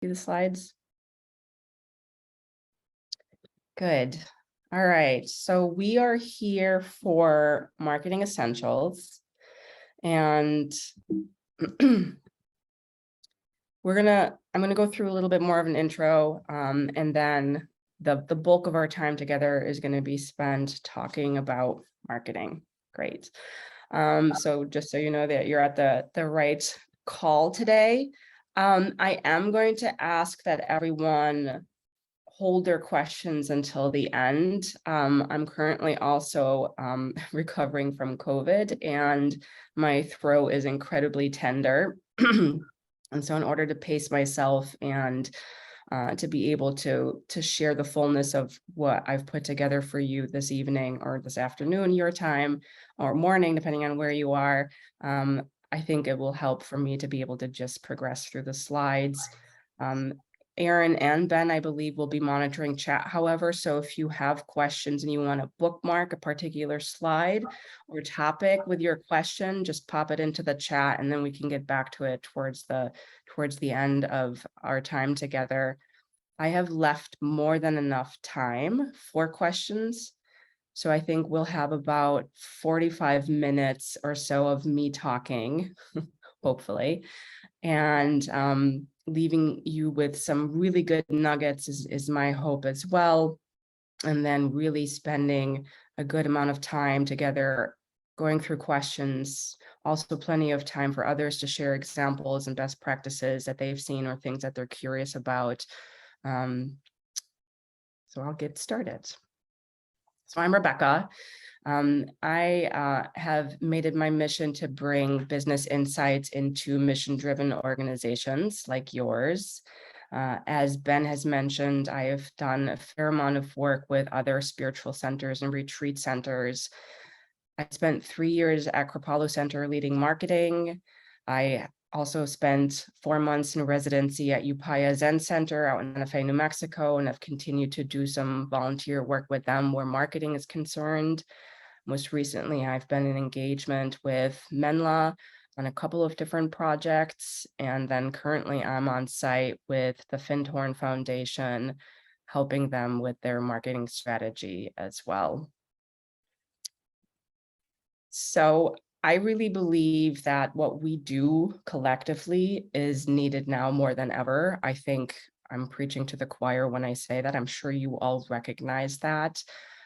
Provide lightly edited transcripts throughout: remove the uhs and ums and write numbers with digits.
See the slides? Good. All right. So we are here for Marketing Essentials. And I'm gonna go through a little bit more of an intro, and then the bulk of our time together is going to be spent talking about marketing. Great. So just so you know that you're at the right call today, I am going to ask that everyone hold their questions until the end. I'm currently also recovering from COVID, and my throat is incredibly tender. And so in order to pace myself and to be able to share the fullness of what I've put together for you this evening or this afternoon, your time, or morning, depending on where you are, I think it will help for me to be able to just progress through the slides. Aaron and Ben, I believe, will be monitoring chat, however, so if you have questions and you want to bookmark a particular slide or topic with your question, just pop it into the chat and then we can get back to it towards the end of our time together. I have left more than enough time for questions, so I think we'll have about 45 minutes or so of me talking, hopefully, and leaving you with some really good nuggets is my hope as well. And then really spending a good amount of time together going through questions, also plenty of time for others to share examples and best practices that they've seen or things that they're curious about. So I'll get started. So I'm Rebecca. I have made it my mission to bring business insights into mission-driven organizations like yours. As Ben has mentioned, I have done a fair amount of work with other spiritual centers and retreat centers. I spent 3 years at Kripalu Center leading marketing. I also spent 4 months in residency at Upaya Zen Center out in Santa Fe, New Mexico, and have continued to do some volunteer work with them where marketing is concerned. Most recently, I've been in engagement with Menla on a couple of different projects, and then currently I'm on site with the Findhorn Foundation, helping them with their marketing strategy as well. So I really believe that what we do collectively is needed now more than ever. I think I'm preaching to the choir when I say that. I'm sure you all recognize that,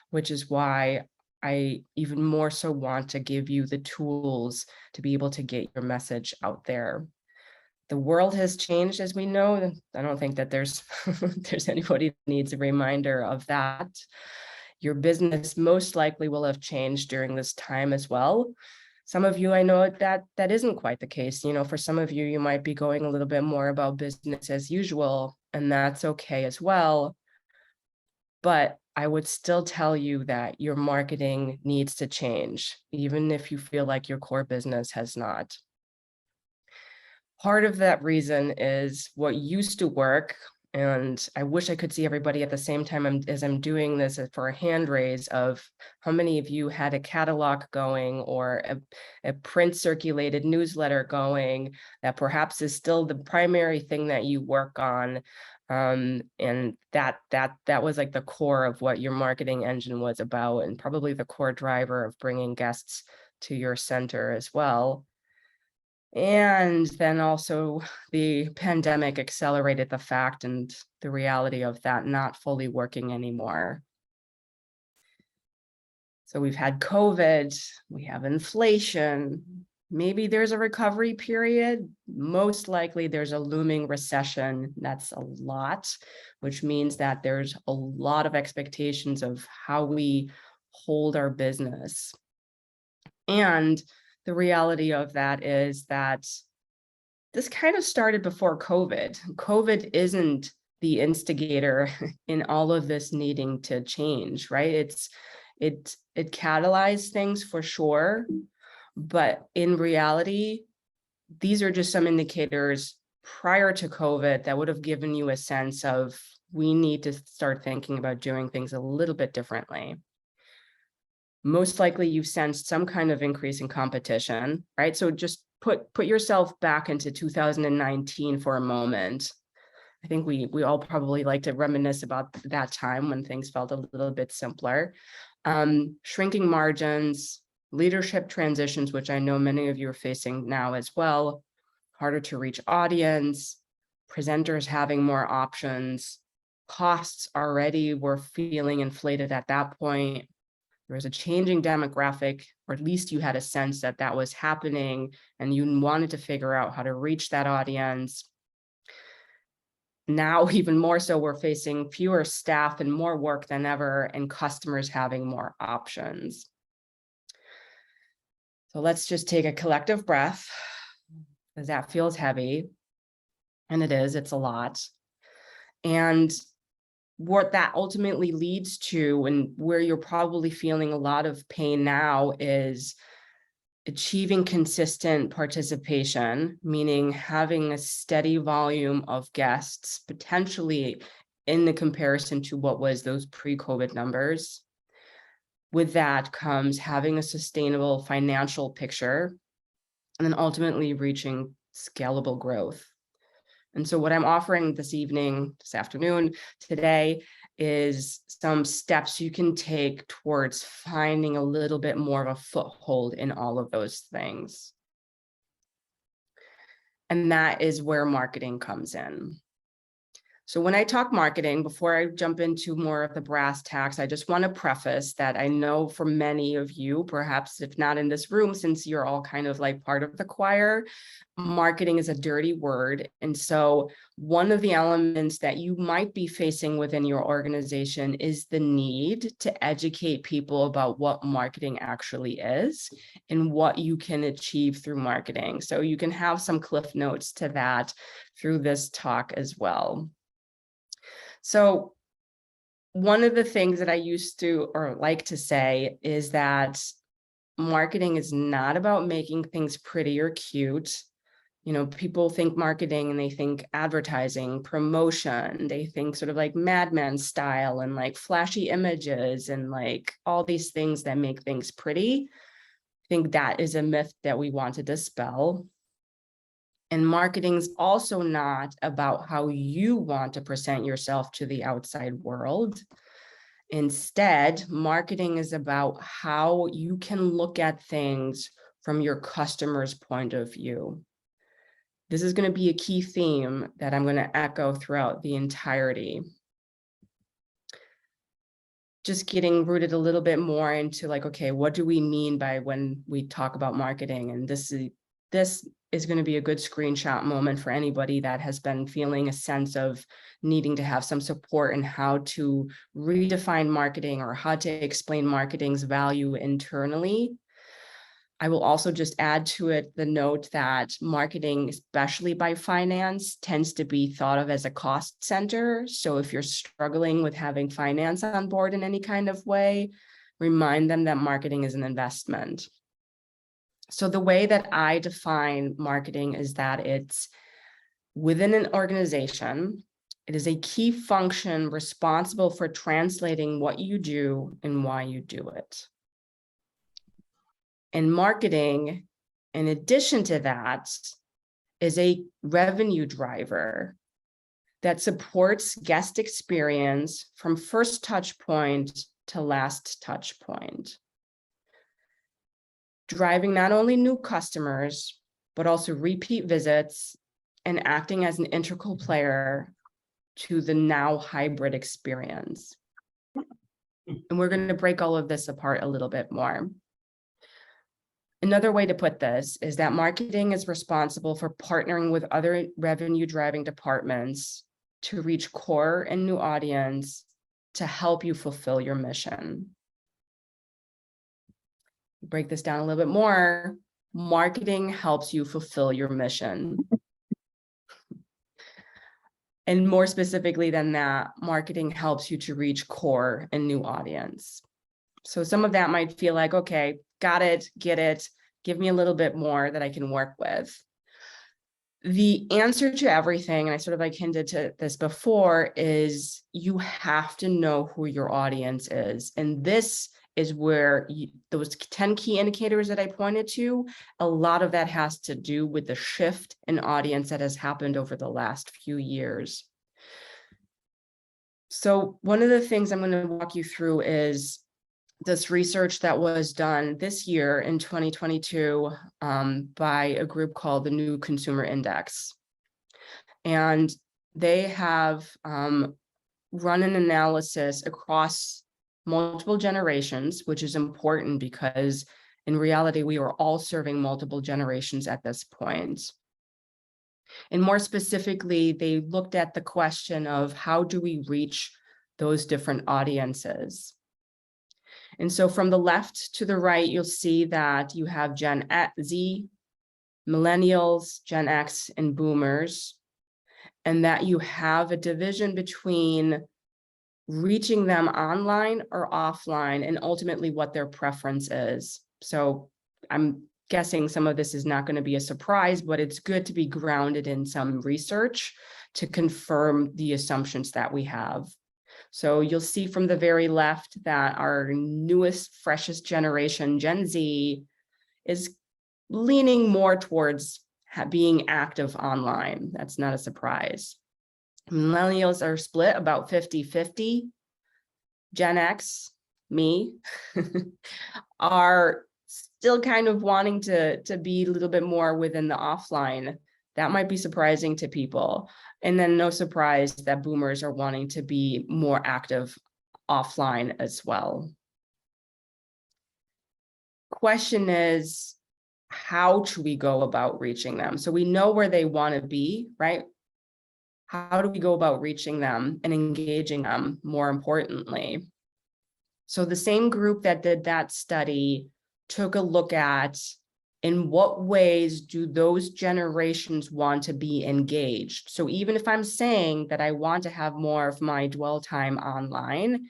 which is why I even more so want to give you the tools to be able to get your message out there. The world has changed, as we know. I don't think that there's anybody that needs a reminder of that. Your business most likely will have changed during this time as well. Some of you, I know that isn't quite the case. You know, for some of you, you might be going a little bit more about business as usual, and that's okay as well. But I would still tell you that your marketing needs to change, even if you feel like your core business has not. Part of that reason is what used to work, and I wish I could see everybody at the same time as I'm doing this for a hand raise of how many of you had a catalog going or a print circulated newsletter going that perhaps is still the primary thing that you work on. And that was like the core of what your marketing engine was about, and probably the core driver of bringing guests to your center as well. And then also the pandemic accelerated the fact and the reality of that not fully working anymore. So we've had COVID, we have inflation, maybe there's a recovery period. Most likely there's a looming recession. That's a lot, which means that there's a lot of expectations of how we hold our business. And the reality of that is that this kind of started before COVID. COVID isn't the instigator in all of this needing to change, right? It catalyzed things for sure, but in reality, these are just some indicators prior to COVID that would have given you a sense of we need to start thinking about doing things a little bit differently. Most likely you've sensed some kind of increase in competition, right? So just put yourself back into 2019 for a moment. I think we all probably like to reminisce about that time when things felt a little bit simpler. Shrinking margins, leadership transitions, which I know many of you are facing now as well, harder to reach audience, presenters having more options, costs already were feeling inflated at that point. There was a changing demographic, or at least you had a sense that that was happening and you wanted to figure out how to reach that audience. Now, even more so, we're facing fewer staff and more work than ever, and customers having more options. So let's just take a collective breath, because that feels heavy. And it is, it's a lot. And what that ultimately leads to, and where you're probably feeling a lot of pain now, is achieving consistent participation, meaning having a steady volume of guests, potentially in the comparison to what was those pre-COVID numbers. With that comes having a sustainable financial picture, and then ultimately reaching scalable growth. And so what I'm offering this evening, this afternoon, today, is some steps you can take towards finding a little bit more of a foothold in all of those things. And that is where marketing comes in. So when I talk marketing, before I jump into more of the brass tacks, I just want to preface that I know for many of you, perhaps if not in this room, since you're all kind of like part of the choir, marketing is a dirty word. And so one of the elements that you might be facing within your organization is the need to educate people about what marketing actually is and what you can achieve through marketing. So you can have some cliff notes to that through this talk as well. So one of the things that I used to, or like to say, is that marketing is not about making things pretty or cute. You know, people think marketing and they think advertising, promotion, they think sort of like Mad Men style and like flashy images and like all these things that make things pretty. I think that is a myth that we want to dispel. And marketing is also not about how you want to present yourself to the outside world. Instead, marketing is about how you can look at things from your customer's point of view. This is going to be a key theme that I'm going to echo throughout the entirety. Just getting rooted a little bit more into like, okay, what do we mean by when we talk about marketing? And this is going to be a good screenshot moment for anybody that has been feeling a sense of needing to have some support in how to redefine marketing or how to explain marketing's value internally. I will also just add to it the note that marketing, especially by finance, tends to be thought of as a cost center. So if you're struggling with having finance on board in any kind of way, remind them that marketing is an investment. So the way that I define marketing is that it's within an organization. It is a key function responsible for translating what you do and why you do it. And marketing, in addition to that, is a revenue driver that supports guest experience from first touch point to last touch point, driving not only new customers, but also repeat visits and acting as an integral player to the now hybrid experience. And we're going to break all of this apart a little bit more. Another way to put this is that marketing is responsible for partnering with other revenue driving departments to reach core and new audience to help you fulfill your mission. Break this down a little bit more. Marketing helps you fulfill your mission. And more specifically than that, marketing helps you to reach core and new audience. So some of that might feel like, okay, got it, get it, give me a little bit more that I can work with. The answer to everything, and I sort of like hinted to this before, is you have to know who your audience is. And this is where those 10 key indicators that I pointed to, a lot of that has to do with the shift in audience that has happened over the last few years. So one of the things I'm going to walk you through is this research that was done this year in 2022 by a group called the New Consumer Index. And they have run an analysis across multiple generations, which is important because in reality, we are all serving multiple generations at this point. And more specifically, they looked at the question of how do we reach those different audiences? And so from the left to the right, you'll see that you have Gen Z, millennials, Gen X, and boomers, and that you have a division between reaching them online or offline, and ultimately what their preference is. So I'm guessing some of this is not going to be a surprise, but it's good to be grounded in some research to confirm the assumptions that we have. So you'll see from the very left that our newest, freshest generation, Gen Z, is leaning more towards being active online. That's not a surprise. Millennials are split about 50-50. Gen X, me, are still kind of wanting to be a little bit more within the offline. That might be surprising to people. And then no surprise that boomers are wanting to be more active offline as well. Question is, how should we go about reaching them? So we know where they want to be, right? How do we go about reaching them and engaging them more importantly? So the same group that did that study took a look at in what ways do those generations want to be engaged. So even if I'm saying that I want to have more of my dwell time online,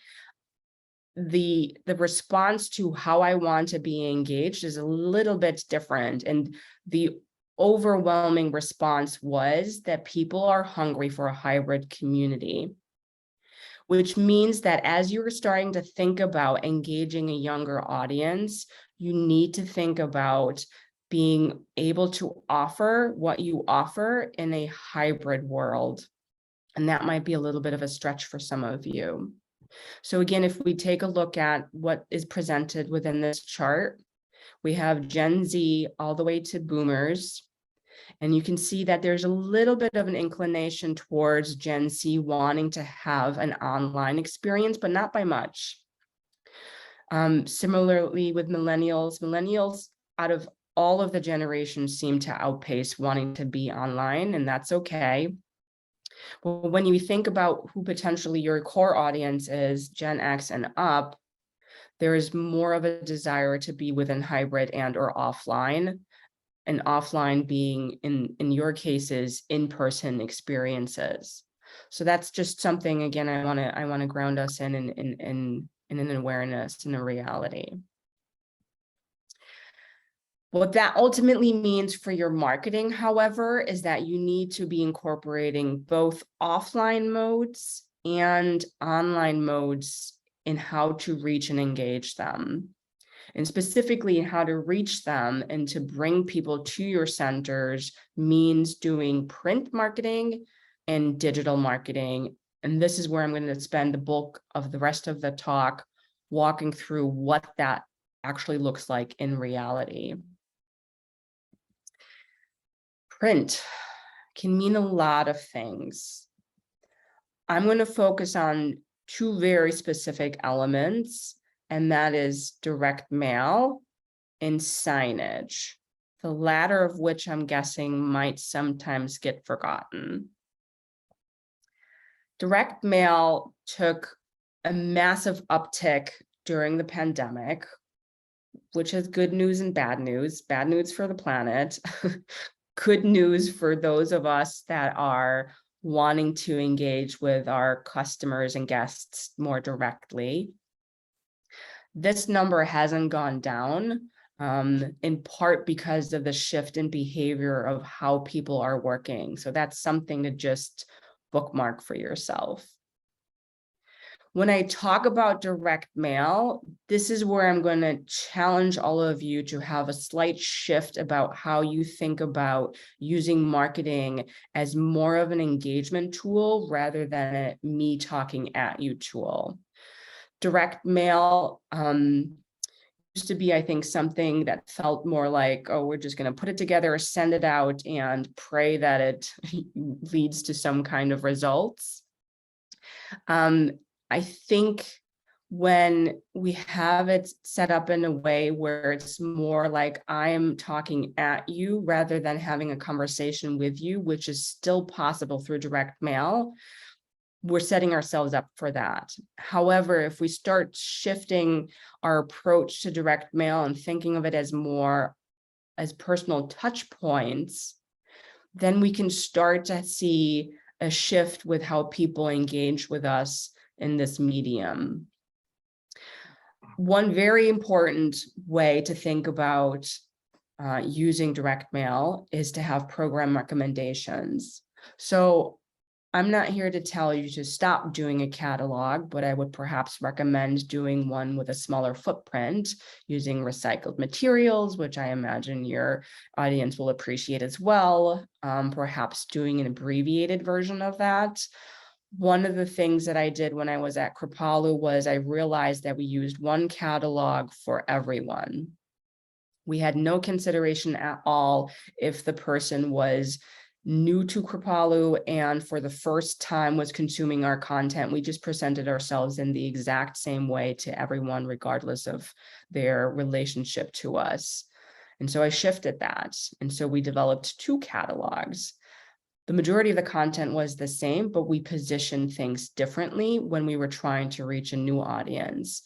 the response to how I want to be engaged is a little bit different. And the overwhelming response was that people are hungry for a hybrid community, which means that as you're starting to think about engaging a younger audience, you need to think about being able to offer what you offer in a hybrid world. And that might be a little bit of a stretch for some of you. So again, if we take a look at what is presented within this chart, we have Gen Z all the way to boomers. And you can see that there's a little bit of an inclination towards Gen Z wanting to have an online experience, but not by much. Similarly with millennials out of all of the generations seem to outpace wanting to be online, and that's okay. Well, when you think about who potentially your core audience is, Gen X and up, there is more of a desire to be within hybrid and or offline, and offline being in your cases in-person experiences. So that's just something, again, I want to ground us in an awareness and a reality. What that ultimately means for your marketing, however, is that you need to be incorporating both offline modes and online modes in how to reach and engage them. And specifically how to reach them and to bring people to your centers means doing print marketing and digital marketing. And this is where I'm going to spend the bulk of the rest of the talk walking through what that actually looks like in reality. Print can mean a lot of things. I'm going to focus on two very specific elements, and that is direct mail and signage, the latter of which I'm guessing might sometimes get forgotten. Direct mail took a massive uptick during the pandemic, which has good news and bad news. Bad news for the planet, good news for those of us that are wanting to engage with our customers and guests more directly. This number hasn't gone down, in part because of the shift in behavior of how people are working. So that's something to just bookmark for yourself. When I talk about direct mail, this is where I'm going to challenge all of you to have a slight shift about how you think about using marketing as more of an engagement tool rather than a me talking at you tool. Direct mail used to be, I think, something that felt more like, oh, we're just going to put it together, send it out, and pray that it leads to some kind of results. I think when we have it set up in a way where it's more like I'm talking at you rather than having a conversation with you, which is still possible through direct mail, we're setting ourselves up for that. However, if we start shifting our approach to direct mail and thinking of it as more as personal touch points, then we can start to see a shift with how people engage with us in this medium. One very important way to think about using direct mail is to have program recommendations. So I'm not here to tell you to stop doing a catalog, but I would perhaps recommend doing one with a smaller footprint using recycled materials, which I imagine your audience will appreciate as well. Perhaps doing an abbreviated version of that. One of the things that I did when I was at Kripalu was I realized that we used one catalog for everyone. We had no consideration at all if the person was new to Kripalu and for the first time was consuming our content. We just presented ourselves in the exact same way to everyone, regardless of their relationship to us. And so I shifted that. And so we developed two catalogs. The majority of the content was the same, but we positioned things differently when we were trying to reach a new audience.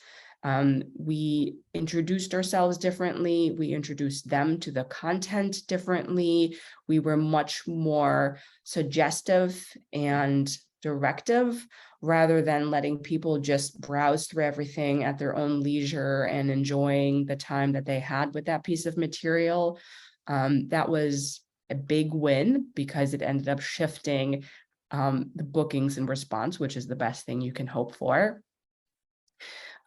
We introduced ourselves differently. We introduced them to the content differently. We were much more suggestive and directive rather than letting people just browse through everything at their own leisure and enjoying the time that they had with that piece of material. That was a big win because it ended up shifting the bookings and response, which is the best thing you can hope for.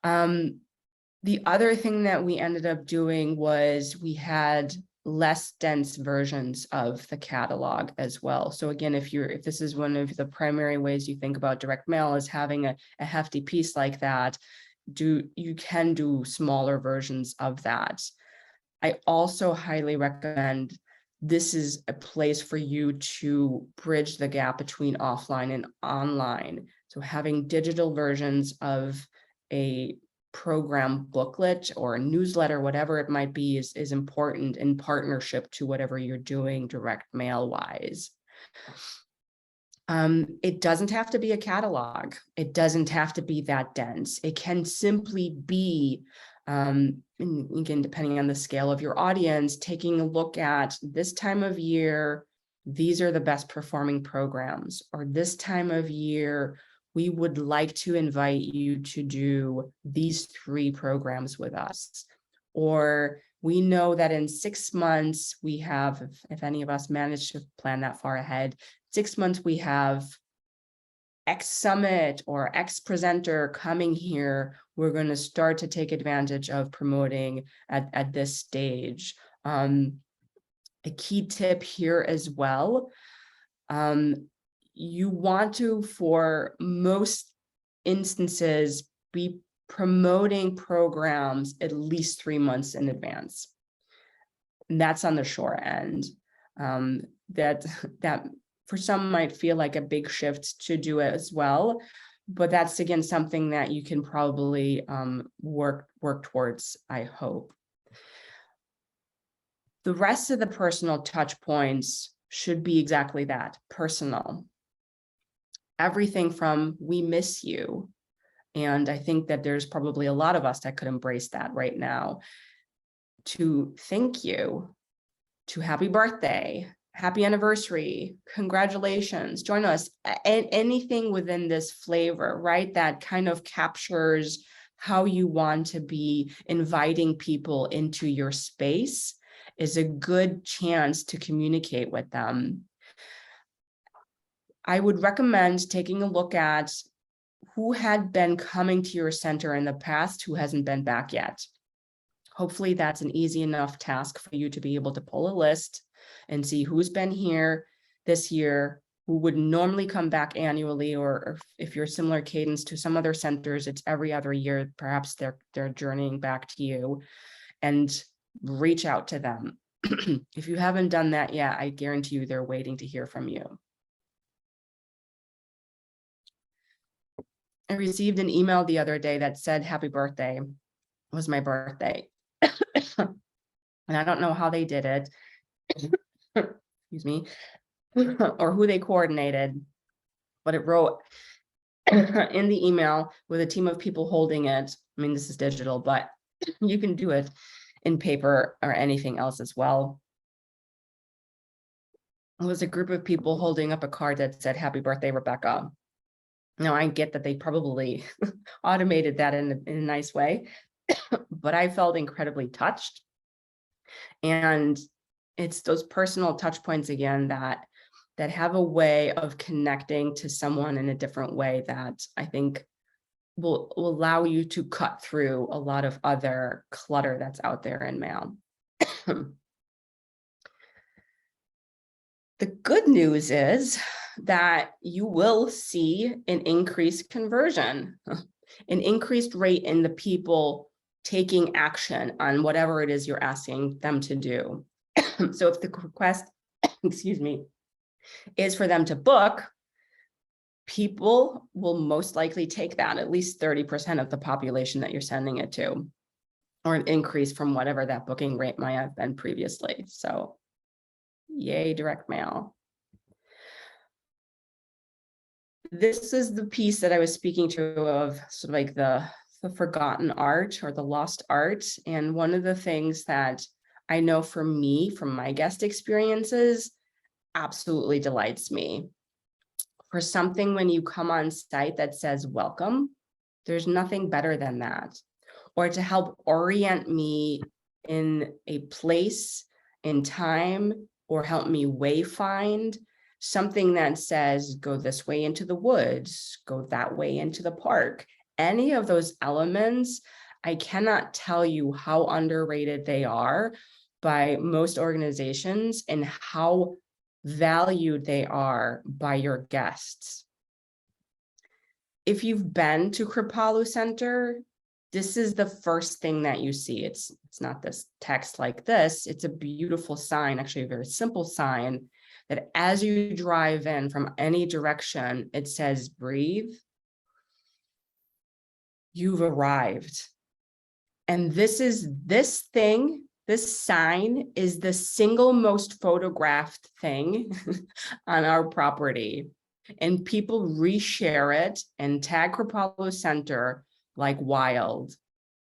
The other thing that we ended up doing was we had less dense versions of the catalog as well. So again, if this is one of the primary ways you think about direct mail is having a hefty piece like that, you can do smaller versions of that. I also highly recommend this is a place for you to bridge the gap between offline and online. So having digital versions of a program booklet or a newsletter, whatever it might be, is important in partnership to whatever you're doing direct mail wise. It doesn't have to be a catalog. It doesn't have to be that dense. It can simply be, and again, depending on the scale of your audience, taking a look at this time of year, these are the best performing programs, or this time of year, we would like to invite you to do these 3 programs with us. Or we know that in 6 months, we have, if any of us manage to plan that far ahead, 6 months, we have X summit or X presenter coming here. We're going to start to take advantage of promoting at this stage. A key tip here as well. You want to, for most instances, be promoting programs at least 3 months in advance. And that's on the short end. That for some might feel like a big shift to do it as well, but that's again something that you can probably work towards, I hope. The rest of the personal touch points should be exactly that, personal. Everything from "we miss you," and I think that there's probably a lot of us that could embrace that right now, to "thank you," to "happy birthday," "happy anniversary," "congratulations," "join us," anything within this flavor, right? That kind of captures how you want to be inviting people into your space is a good chance to communicate with them. I would recommend taking a look at who had been coming to your center in the past who hasn't been back yet. Hopefully that's an easy enough task for you to be able to pull a list and see who's been here this year, who would normally come back annually, or if you're similar cadence to some other centers, it's every other year, perhaps they're journeying back to you, and reach out to them. If you haven't done that yet, I guarantee you they're waiting to hear from you. I received an email the other day that said, happy birthday. It was my birthday. And I don't know how they did it, excuse me, or who they coordinated, but it wrote in the email with a team of people holding it. I mean, this is digital, but you can do it in paper or anything else as well. It was a group of people holding up a card that said, happy birthday, Rebecca. Now, I get that they probably automated that in a nice way, but I felt incredibly touched. And it's those personal touch points again that have a way of connecting to someone in a different way that I think will allow you to cut through a lot of other clutter that's out there in mail. The good news is that you will see an increased conversion, an increased rate in the people taking action on whatever it is you're asking them to do. So if the request, excuse me, is for them to book, people will most likely take that, at least 30% of the population that you're sending it to, or an increase from whatever that booking rate might have been previously. So yay, direct mail. This is the piece that I was speaking to of sort of like the forgotten art or the lost art. And one of the things that I know for me, from my guest experiences, absolutely delights me. For something when you come on site that says welcome, there's nothing better than that. Or to help orient me in a place, in time, or help me wayfind something that says, go this way into the woods, go that way into the park. Any of those elements, I cannot tell you how underrated they are by most organizations and how valued they are by your guests. If you've been to Kripalu Center, this is the first thing that you see. It's not this text like this. It's a beautiful sign, actually a very simple sign, that as you drive in from any direction, it says, breathe. You've arrived. And this sign is the single most photographed thing on our property. And people reshare it and tag Kripalu Center like wild.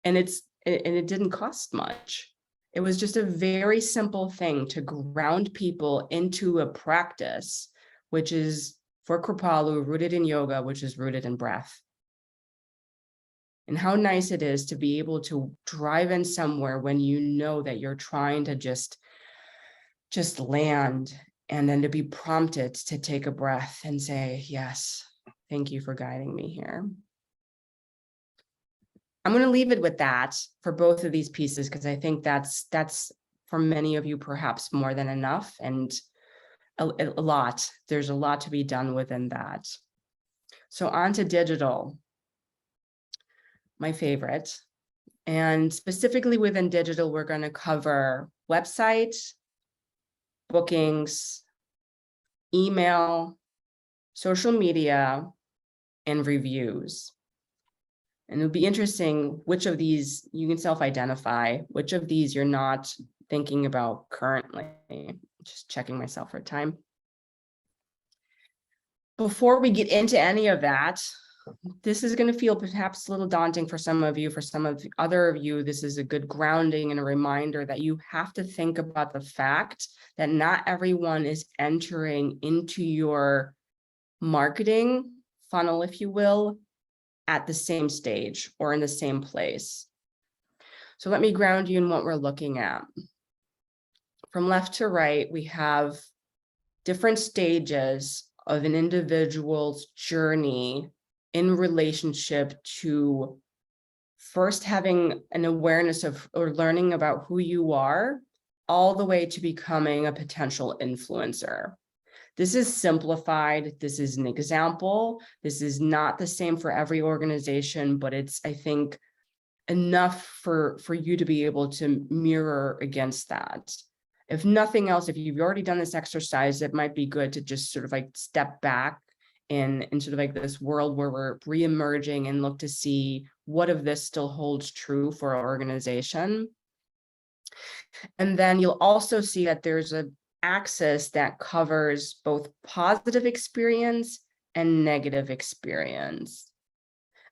And it didn't cost much. It was just a very simple thing to ground people into a practice, which is for Kripalu, rooted in yoga, which is rooted in breath. And how nice it is to be able to drive in somewhere when you know that you're trying to just land, and then to be prompted to take a breath and say, yes, thank you for guiding me here. I'm going to leave it with that for both of these pieces, because I think that's for many of you perhaps more than enough, and a lot. There's a lot to be done within that. So on to digital, my favorite. And specifically within digital, we're going to cover website, bookings, email, social media, and reviews. And it'll be interesting which of these you can self-identify, which of these you're not thinking about currently. Just checking myself for time. Before we get into any of that, this is going to feel perhaps a little daunting for some of you. For some of other of you, this is a good grounding and a reminder that you have to think about the fact that not everyone is entering into your marketing funnel, if you will, at the same stage or in the same place. So let me ground you in what we're looking at. From left to right, we have different stages of an individual's journey in relationship to first having an awareness of or learning about who you are, all the way to becoming a potential influencer. This is simplified. This is an example. This is not the same for every organization, but it's, I think, enough for you to be able to mirror against that. If nothing else, if you've already done this exercise, it might be good to just sort of like step back in sort of like this world where we're re-emerging and look to see what of this still holds true for our organization. And then you'll also see that there's an axis that covers both positive experience and negative experience.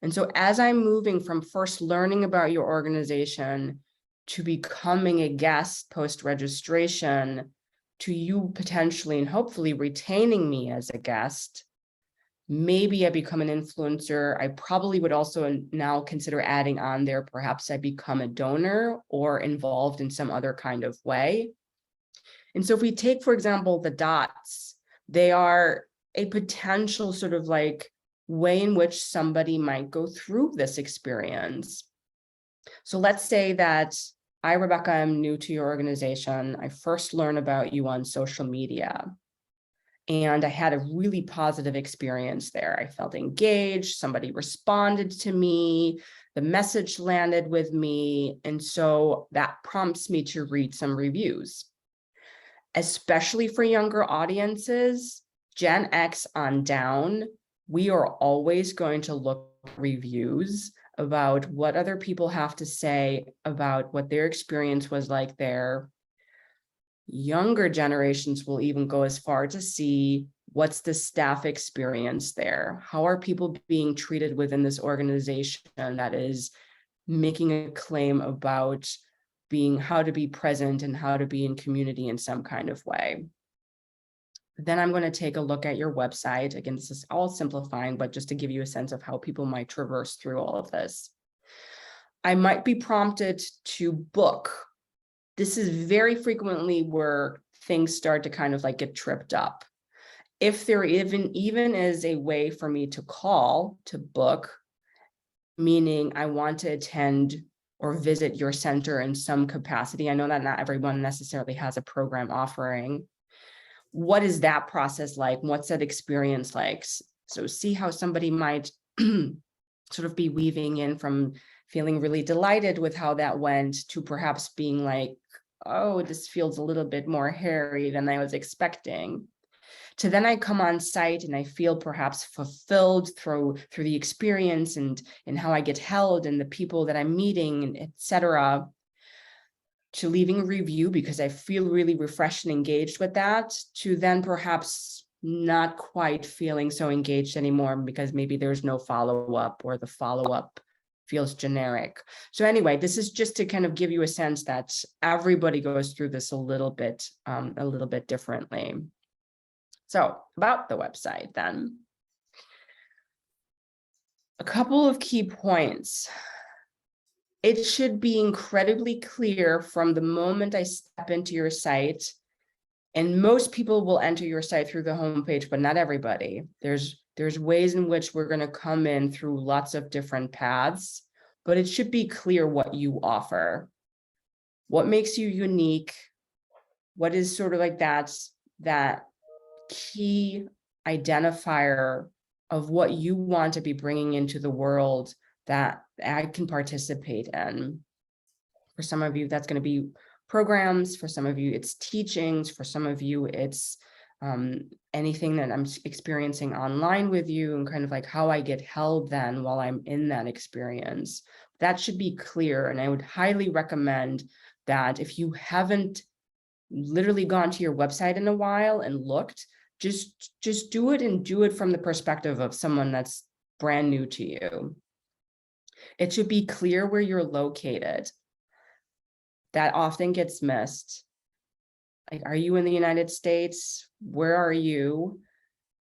And so as I'm moving from first learning about your organization to becoming a guest post-registration, to you potentially and hopefully retaining me as a guest, maybe I become an influencer. I probably would also now consider adding on there, perhaps I become a donor or involved in some other kind of way. And so if we take, for example, the dots, they are a potential sort of like way in which somebody might go through this experience. So let's say that I, Rebecca, am new to your organization. I first learn about you on social media. And I had a really positive experience there. I felt engaged, somebody responded to me, the message landed with me. And so that prompts me to read some reviews. Especially for younger audiences, Gen X on down, we are always going to look at reviews about what other people have to say about what their experience was like there. Younger generations will even go as far to see what's the staff experience there. How are people being treated within this organization that is making a claim about being how to be present and how to be in community in some kind of way. Then I'm going to take a look at your website. Again, this is all simplifying, but just to give you a sense of how people might traverse through all of this. I might be prompted to book. This is very frequently where things start to kind of like get tripped up. If there even is a way for me to call to book, meaning I want to attend or visit your center in some capacity. I know that not everyone necessarily has a program offering. What is that process like? What's that experience like? So see how somebody might sort of be weaving in from feeling really delighted with how that went to perhaps being like, oh, this feels a little bit more hairy than I was expecting. To then I come on site and I feel perhaps fulfilled through the experience and how I get held and the people that I'm meeting, etc. To leaving a review because I feel really refreshed and engaged with that, to then perhaps not quite feeling so engaged anymore because maybe there's no follow-up or the follow-up feels generic. So anyway, this is just to kind of give you a sense that everybody goes through this a little bit differently. So about the website then. A couple of key points. It should be incredibly clear from the moment I step into your site, and most people will enter your site through the homepage, but not everybody. There's ways in which we're going to come in through lots of different paths, but it should be clear what you offer. What makes you unique? What is sort of like that key identifier of what you want to be bringing into the world that I can participate in. For some of you, that's going to be programs. For some of you, it's teachings. For some of you, it's anything that I'm experiencing online with you and kind of like how I get held then while I'm in that experience. That should be clear. And I would highly recommend that if you haven't literally gone to your website in a while and looked, just do it and do it from the perspective of someone that's brand new to you. It should be clear where you're located. That often gets missed. Like, are you in the United States? Where are you?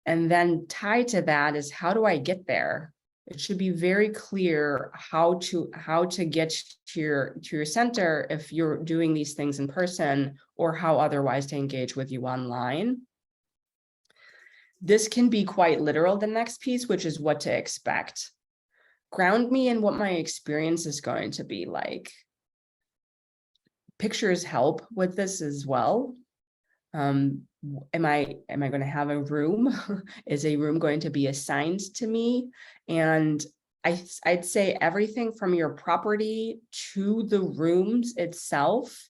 And then tied to that is, how do I get there? It should be very clear how to get to your center if you're doing these things in person, or how otherwise to engage with you online. This can be quite literal, the next piece, which is what to expect. Ground me in what my experience is going to be like. Pictures help with this as well. Am I going to have a room? Is a room going to be assigned to me? And I'd say everything from your property to the rooms itself,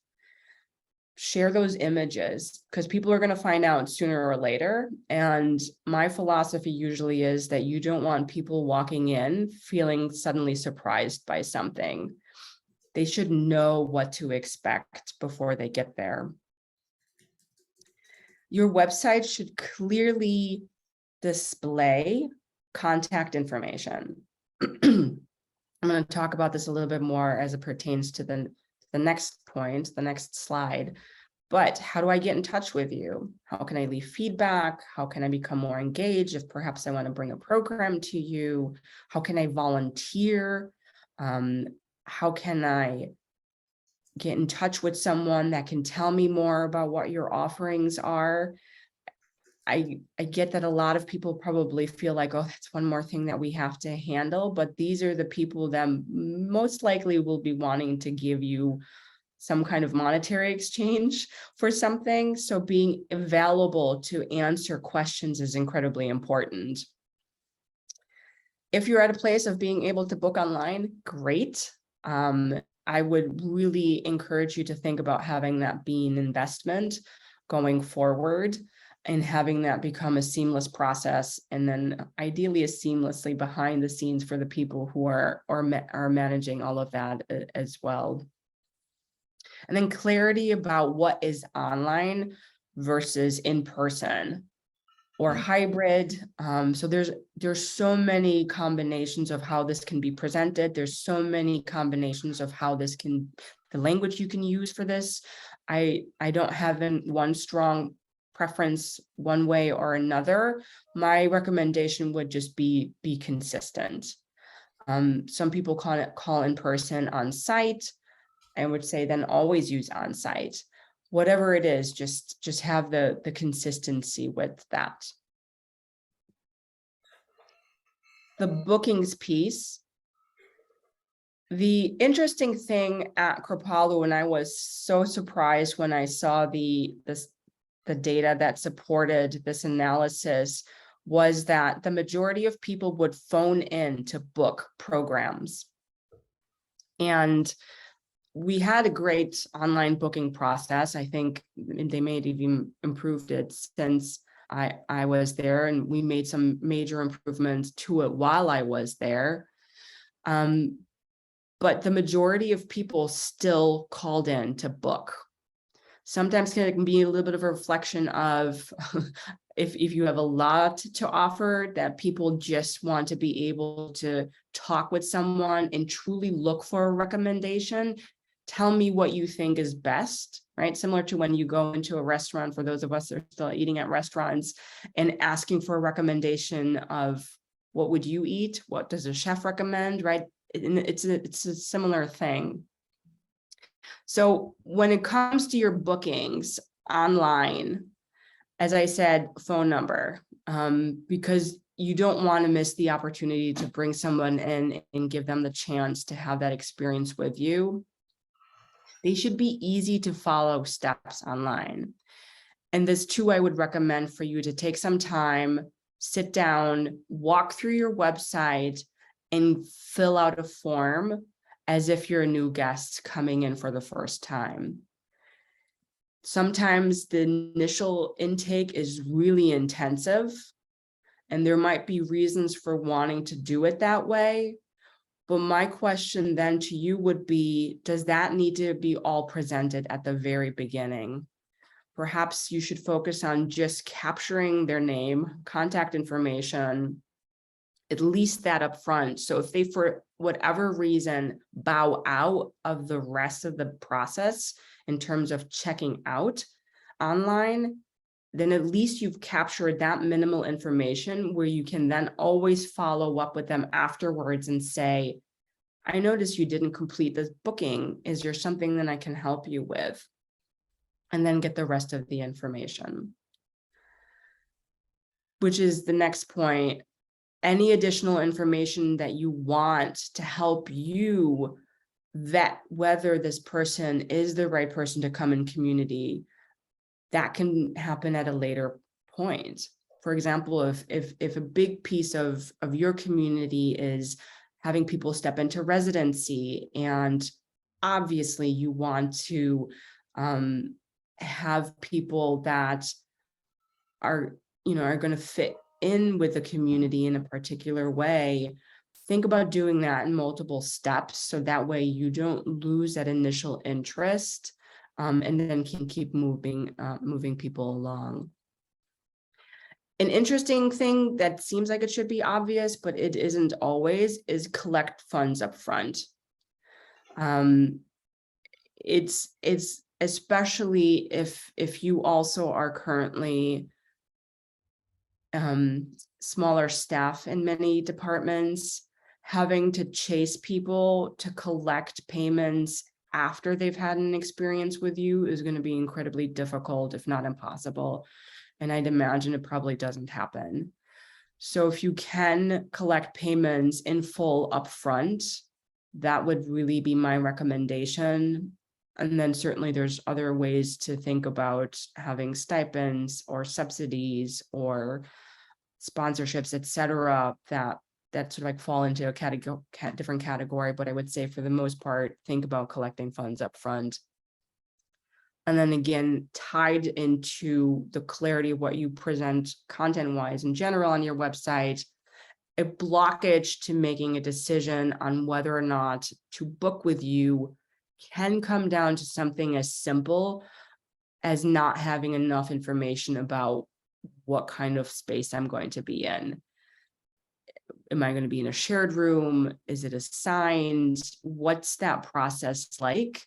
share those images, because people are going to find out sooner or later. And my philosophy usually is that you don't want people walking in feeling suddenly surprised by something. They should know what to expect before they get there. Your website should clearly display contact information. I'm going to talk about this a little bit more as it pertains to the next point, the next slide. But how do I get in touch with you? How can I leave feedback? How can I become more engaged if perhaps I want to bring a program to you? How can I volunteer? How can I get in touch with someone that can tell me more about what your offerings are? I get that a lot of people probably feel like, oh, that's one more thing that we have to handle, but these are the people that most likely will be wanting to give you some kind of monetary exchange for something. So being available to answer questions is incredibly important. If you're at a place of being able to book online, great. I would really encourage you to think about having that be an investment going forward and having that become a seamless process, and then ideally as seamlessly behind the scenes for the people who are managing all of that as well. And then clarity about what is online versus in person or hybrid. So there's so many combinations of how this can be presented. There's so many combinations of how this can, the language you can use for this. I don't have one strong preference one way or another. My recommendation would just be consistent. Some people call in person on site. I would say then always use on site. Whatever it is, just have the consistency with that. The bookings piece. The interesting thing at Kripalu, and I was so surprised when I saw the data that supported this analysis, was that the majority of people would phone in to book programs. And we had a great online booking process. I think they may have even improved it since I was there, and we made some major improvements to it while I was there. But the majority of people still called in to book. Sometimes it can be a little bit of a reflection of if you have a lot to offer, that people just want to be able to talk with someone and truly look for a recommendation. Tell me what you think is best, right? Similar to when you go into a restaurant, for those of us that are still eating at restaurants, and asking for a recommendation of what would you eat? What does a chef recommend, right? And it's a similar thing. So when it comes to your bookings online, as I said, phone number, because you don't want to miss the opportunity to bring someone in and give them the chance to have that experience with you. They should be easy to follow steps online. And this too, I would recommend for you to take some time, sit down, walk through your website, and fill out a form as if you're a new guest coming in for the first time. Sometimes the initial intake is really intensive, and there might be reasons for wanting to do it that way. But my question then to you would be, does that need to be all presented at the very beginning? Perhaps you should focus on just capturing their name, contact information, at least that up front. So if they, for whatever reason, bow out of the rest of the process in terms of checking out online, then at least you've captured that minimal information where you can then always follow up with them afterwards and say, I noticed you didn't complete this booking. Is there something that I can help you with? And then get the rest of the information. which is the next point. Any additional information that you want to help you vet whether this person is the right person to come in community, that can happen at a later point. For example, if a big piece of your community is having people step into residency, and obviously you want to have people that are going to fit in with the community in a particular way, think about doing that in multiple steps, so that way you don't lose that initial interest, and then can keep moving people along. An interesting thing that seems like it should be obvious, but it isn't always, is collect funds up front. It's especially if you also are currently smaller staff in many departments, having to chase people to collect payments after they've had an experience with you is going to be incredibly difficult, if not impossible. And I'd imagine it probably doesn't happen. So if you can collect payments in full upfront, that would really be my recommendation. And then certainly there's other ways to think about having stipends or subsidies or sponsorships, etc., that sort of like fall into a different category. But I would say for the most part, think about collecting funds up front. And then again, tied into the clarity of what you present content-wise in general on your website, a blockage to making a decision on whether or not to book with you can come down to something as simple as not having enough information about what kind of space I'm going to be in. Am I going to be in a shared room? Is it assigned? What's that process like?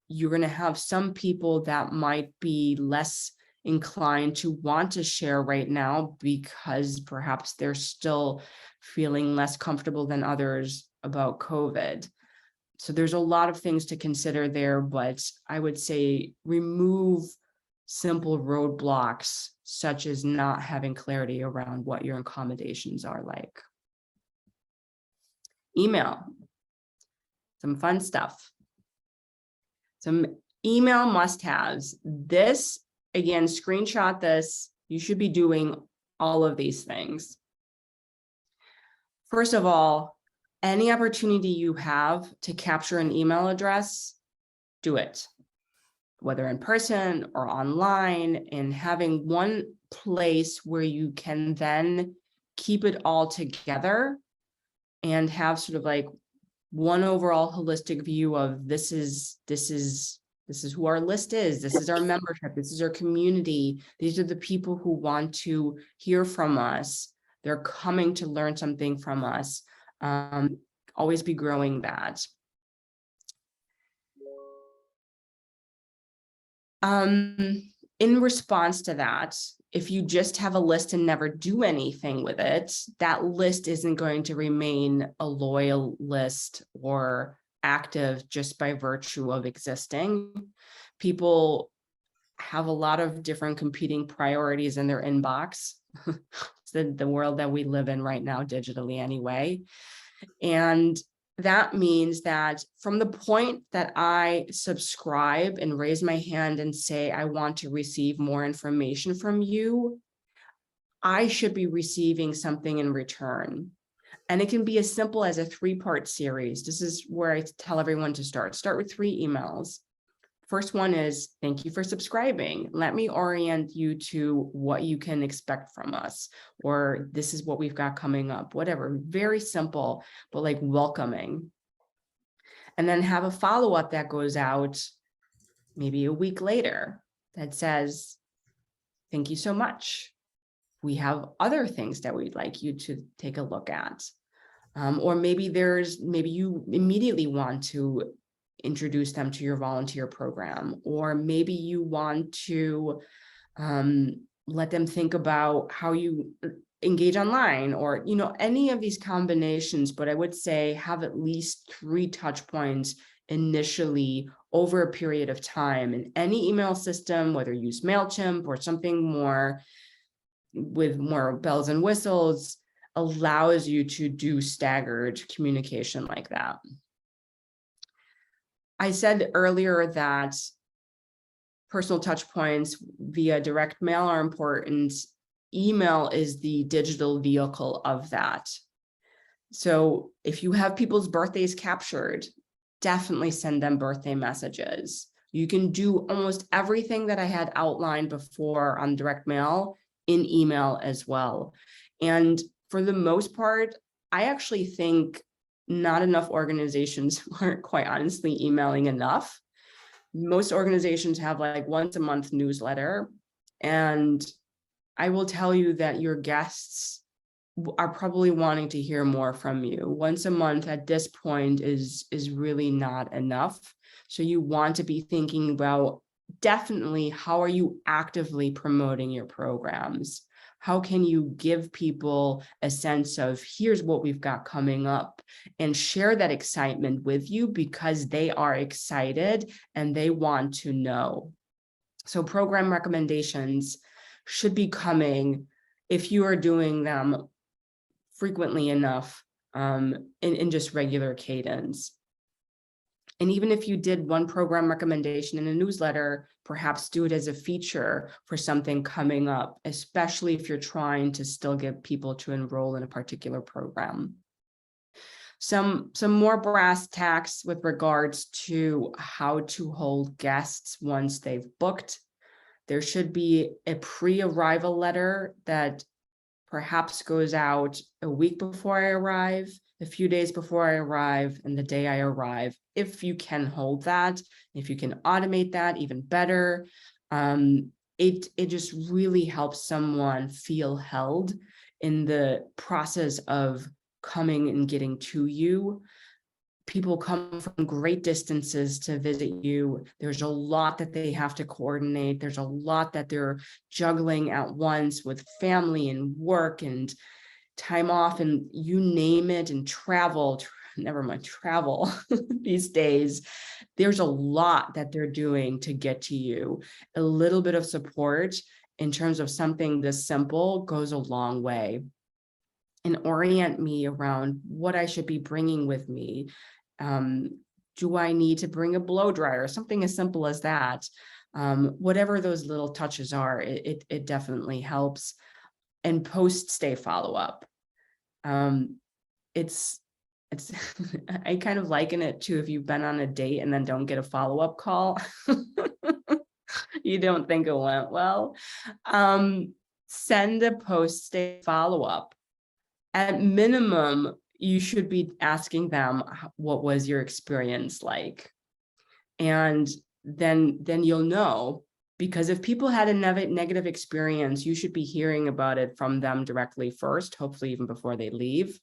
You're going to have some people that might be less inclined to want to share right now because perhaps they're still feeling less comfortable than others about COVID. So there's a lot of things to consider there, but I would say remove simple roadblocks, such as not having clarity around what your accommodations are like. Email, some fun stuff. Some email must-haves. This, again, screenshot this. You should be doing all of these things. First of all, any opportunity you have to capture an email address, do it. Whether in person or online, and having one place where you can then keep it all together and have sort of like one overall holistic view of this is who our list is, this is our membership, this is our community, these are the people who want to hear from us, they're coming to learn something from us. Always be growing that. In response to that, if you just have a list and never do anything with it, that list isn't going to remain a loyal list or active just by virtue of existing. People have a lot of different competing priorities in their inbox. It's the world that we live in right now, digitally anyway. And that means that from the point that I subscribe and raise my hand and say, I want to receive more information from you, I should be receiving something in return. And it can be as simple as a 3-part series. This is where I tell everyone to start. Start with 3 emails. First one is, thank you for subscribing. Let me orient you to what you can expect from us, or this is what we've got coming up, whatever. Very simple, but like welcoming. And then have a follow-up that goes out maybe a week later that says, thank you so much. We have other things that we'd like you to take a look at. Or maybe you immediately want to introduce them to your volunteer program, or maybe you want to let them think about how you engage online, or any of these combinations. But I would say have at least 3 touch points initially over a period of time. In any email system, whether you use MailChimp or something more, with more bells and whistles allows you to do staggered communication like that. I said earlier that personal touch points via direct mail are important. Email is the digital vehicle of that. So if you have people's birthdays captured, definitely send them birthday messages. You can do almost everything that I had outlined before on direct mail in email as well. And for the most part, I actually think not enough organizations aren't quite honestly emailing enough. Most organizations have like once a month newsletter. And I will tell you that your guests are probably wanting to hear more from you. Once a month at this point is really not enough. So you want to be thinking about definitely how are you actively promoting your programs? How can you give people a sense of here's what we've got coming up and share that excitement with you because they are excited and they want to know. So program recommendations should be coming if you are doing them frequently enough in just regular cadence. And even if you did one program recommendation in a newsletter, perhaps do it as a feature for something coming up, especially if you're trying to still get people to enroll in a particular program. Some more brass tacks with regards to how to hold guests once they've booked. There should be a pre-arrival letter that perhaps goes out a week before I arrive, a few days before I arrive, and the day I arrive, if you can hold that. If you can automate that, even better. It just really helps someone feel held in the process of coming and getting to you. People come from great distances to visit you. There's a lot that they have to coordinate. There's a lot that they're juggling at once with family and work and time off and you name it, and travel, never mind travel these days. There's a lot that they're doing to get to you. A little bit of support in terms of something this simple goes a long way. And orient me around what I should be bringing with me. Do I need to bring a blow dryer? Something as simple as that. Whatever those little touches are, it definitely helps. And post-stay follow-up. It's I kind of liken it to if you've been on a date and then don't get a follow-up call. You don't think it went well. Send a post-stay follow-up. At minimum, you should be asking them, what was your experience like? And then you'll know, because if people had a negative experience, you should be hearing about it from them directly first, hopefully even before they leave,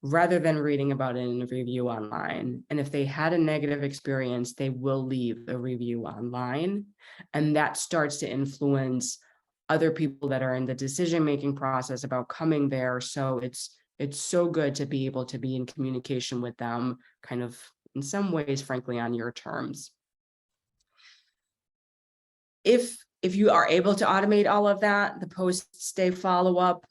rather than reading about it in a review online. And if they had a negative experience, they will leave a review online. And that starts to influence other people that are in the decision-making process about coming there. So it's so good to be able to be in communication with them, kind of in some ways, frankly, on your terms. If you are able to automate all of that, the post-stay follow-up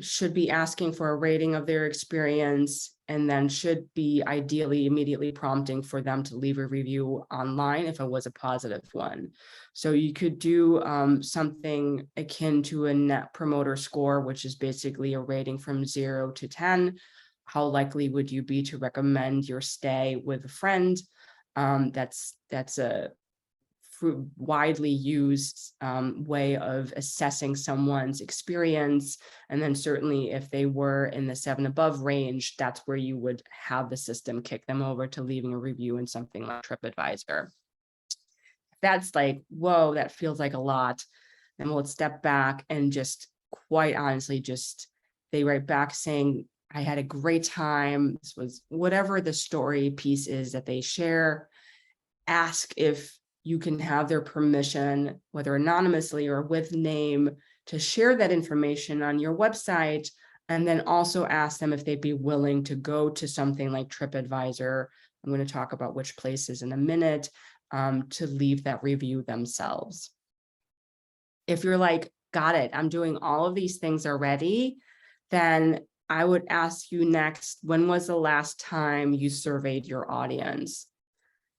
should be asking for a rating of their experience, and then should be ideally immediately prompting for them to leave a review online if it was a positive one. So you could do something akin to a net promoter score, which is basically a rating from 0 to 10. How likely would you be to recommend your stay with a friend? That's a widely used way of assessing someone's experience. And then certainly if they were in the 7 above range, that's where you would have the system kick them over to leaving a review in something like TripAdvisor. That's like, whoa, that feels like a lot. And we'll step back and just quite honestly, just they write back saying, I had a great time. This was whatever the story piece is that they share. Ask if you can have their permission, whether anonymously or with name, to share that information on your website. And then also ask them if they'd be willing to go to something like TripAdvisor. I'm going to talk about which places in a minute, to leave that review themselves. If you're like, got it, I'm doing all of these things already, then I would ask you next, when was the last time you surveyed your audience,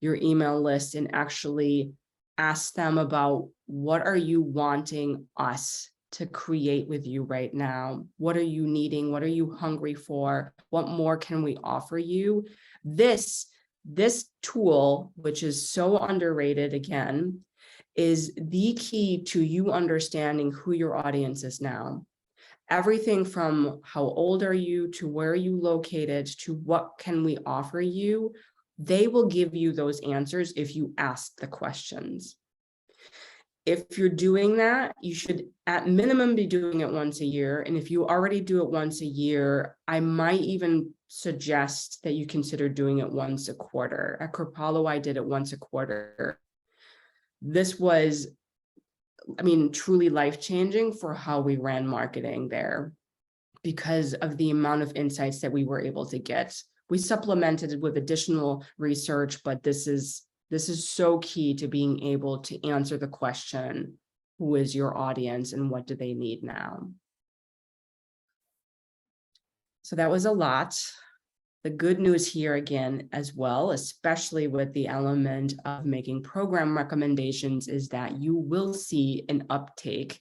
your email list, and actually ask them about what are you wanting us to create with you right now? What are you needing? What are you hungry for? What more can we offer you? This tool, which is so underrated again, is the key to you understanding who your audience is now. Everything from how old are you, to where are you located, to what can we offer you, they will give you those answers if you ask the questions. If you're doing that, you should at minimum be doing it once a year. And if you already do it once a year, I might even suggest that you consider doing it once a quarter. At Kripalu, I did it once a quarter. This was, I mean, truly life-changing for how we ran marketing there because of the amount of insights that we were able to get. We supplemented it with additional research, but this is so key to being able to answer the question, who is your audience and what do they need now? So that was a lot. The good news here again as well, especially with the element of making program recommendations, is that you will see an uptake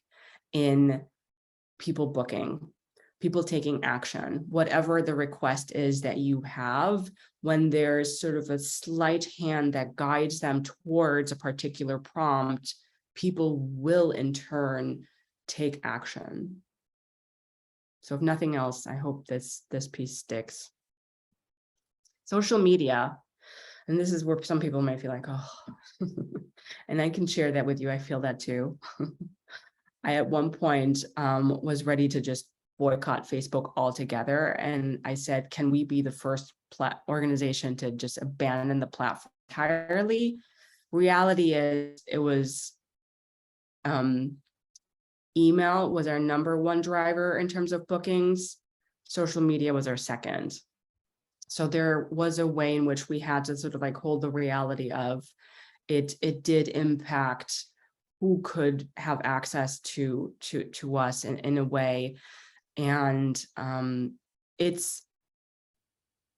in people booking, people taking action, whatever the request is that you have. When there's sort of a slight hand that guides them towards a particular prompt, people will in turn take action. So if nothing else, I hope this piece sticks. Social media, and this is where some people might feel like, oh, and I can share that with you. I feel that too. I at one point was ready to just boycott Facebook altogether. And I said, can we be the first organization to just abandon the platform entirely? Reality is, it was email was our #1 driver in terms of bookings. Social media was our second. So there was a way in which we had to sort of like hold the reality of it did impact who could have access to us in a way. And it's,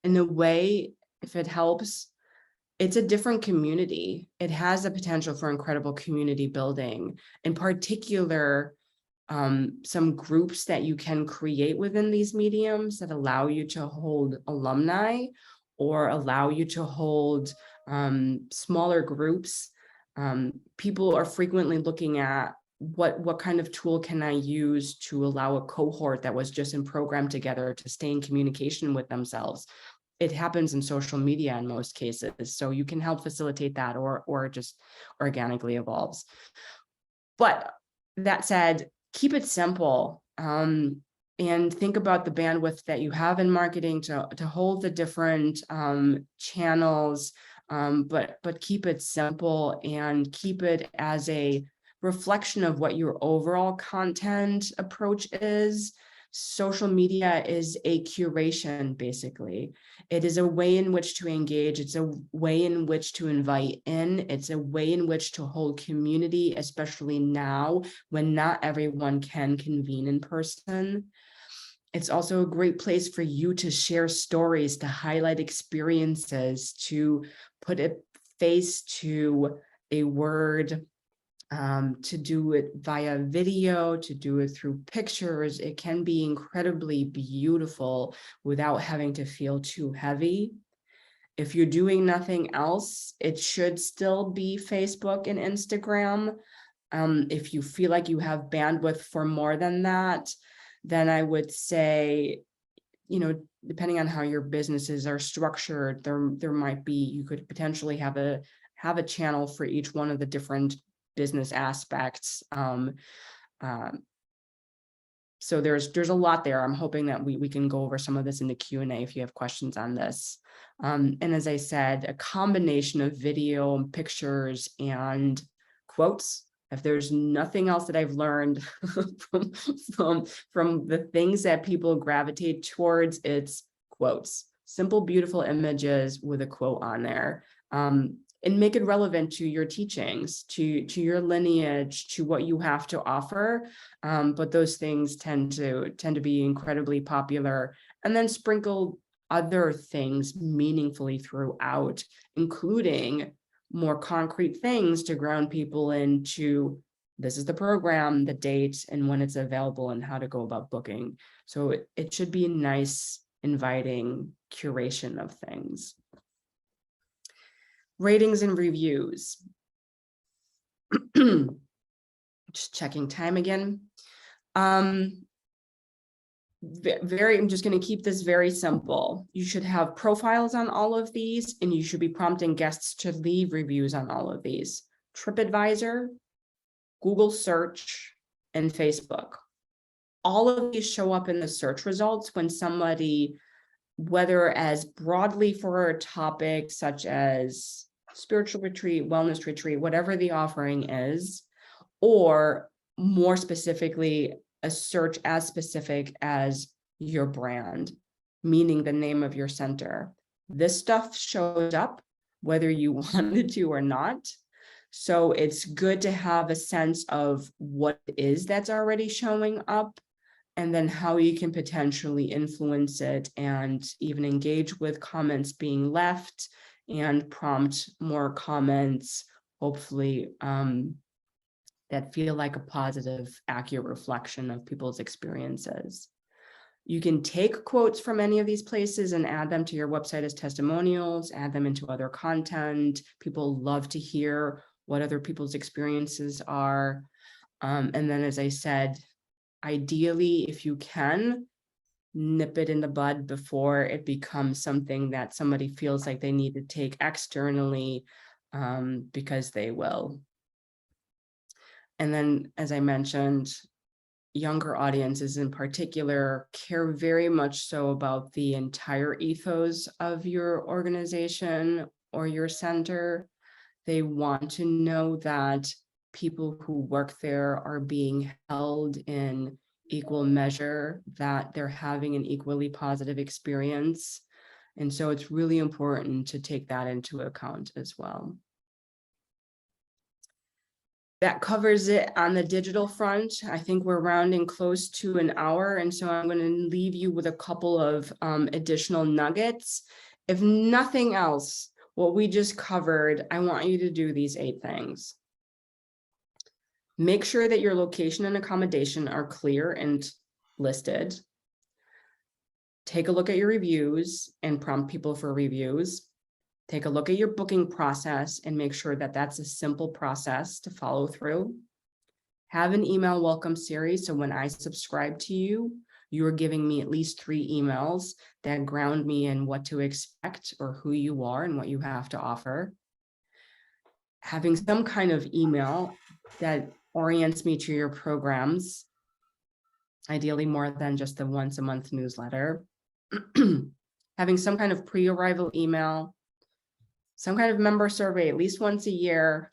in a way, if it helps, it's a different community. It has the potential for incredible community building. In particular, some groups that you can create within these mediums that allow you to hold alumni or allow you to hold smaller groups. People are frequently looking at what kind of tool can I use to allow a cohort that was just in program together to stay in communication with themselves. It happens in social media in most cases, so you can help facilitate that, or just organically evolves. But that said, keep it simple, and think about the bandwidth that you have in marketing to hold the different channels, but keep it simple and keep it as a reflection of what your overall content approach is. Social media is a curation, basically. It is a way in which to engage. It's a way in which to invite in. It's a way in which to hold community, especially now when not everyone can convene in person. It's also a great place for you to share stories, to highlight experiences, to put a face to a word, to do it via video, to do it through pictures. It can be incredibly beautiful without having to feel too heavy. If you're doing nothing else, it should still be Facebook and Instagram. If you feel like you have bandwidth for more than that, then I would say, depending on how your businesses are structured, there might be, you could potentially have a channel for each one of the different business aspects. So there's a lot there. I'm hoping that we can go over some of this in the Q&A if you have questions on this. And as I said, a combination of video and pictures and quotes. If there's nothing else that I've learned from the things that people gravitate towards, it's quotes. Simple, beautiful images with a quote on there. and make it relevant to your teachings, to your lineage, to what you have to offer. But those things tend to be incredibly popular, and then sprinkle other things meaningfully throughout, including more concrete things to ground people into this is the program, the date, and when it's available, and how to go about booking. So it should be a nice, inviting curation of things. Ratings and reviews. Just checking time again. I'm just going to keep this very simple. You should have profiles on all of these, and you should be prompting guests to leave reviews on all of these. TripAdvisor, Google search, and Facebook. All of these show up in the search results when somebody, whether as broadly for a topic such as spiritual retreat, wellness retreat, whatever the offering is, or more specifically, a search as specific as your brand, meaning the name of your center. This stuff shows up whether you wanted to or not. So it's good to have a sense of what it is that's already showing up, and then how you can potentially influence it and even engage with comments being left and prompt more comments, hopefully, that feel like a positive, accurate reflection of people's experiences. You can take quotes from any of these places and add them to your website as testimonials, add them into other content. People love to hear what other people's experiences are. And then, as I said, ideally, if you can, nip it in the bud before it becomes something that somebody feels like they need to take externally, because they will. And then, as I mentioned, younger audiences in particular care very much so about the entire ethos of your organization or your center. They want to know that people who work there are being held in equal measure, that they're having an equally positive experience. And so it's really important to take that into account as well. That covers it on the digital front. I think we're rounding close to an hour, and so I'm going to leave you with a couple of additional nuggets. If nothing else, what we just covered, I want you to do these 8 things. Make sure that your location and accommodation are clear and listed. Take a look at your reviews and prompt people for reviews. Take a look at your booking process and make sure that that's a simple process to follow through. Have an email welcome series, so when I subscribe to you, you are giving me at least 3 emails that ground me in what to expect or who you are and what you have to offer. Having some kind of email that orients me to your programs, ideally more than just the once a month newsletter. Having some kind of pre-arrival email, some kind of member survey at least once a year.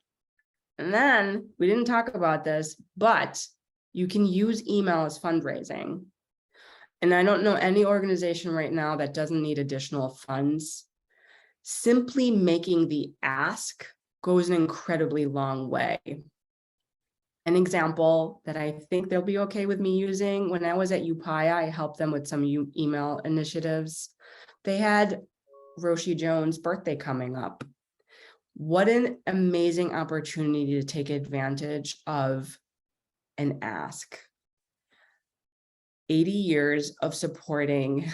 And then, we didn't talk about this, but you can use email as fundraising. And I don't know any organization right now that doesn't need additional funds. Simply making the ask goes an incredibly long way. An example that I think they'll be okay with me using, when I was at Upaya, I helped them with some email initiatives. They had Roshi Jones' birthday coming up. What an amazing opportunity to take advantage of an ask. 80 years of supporting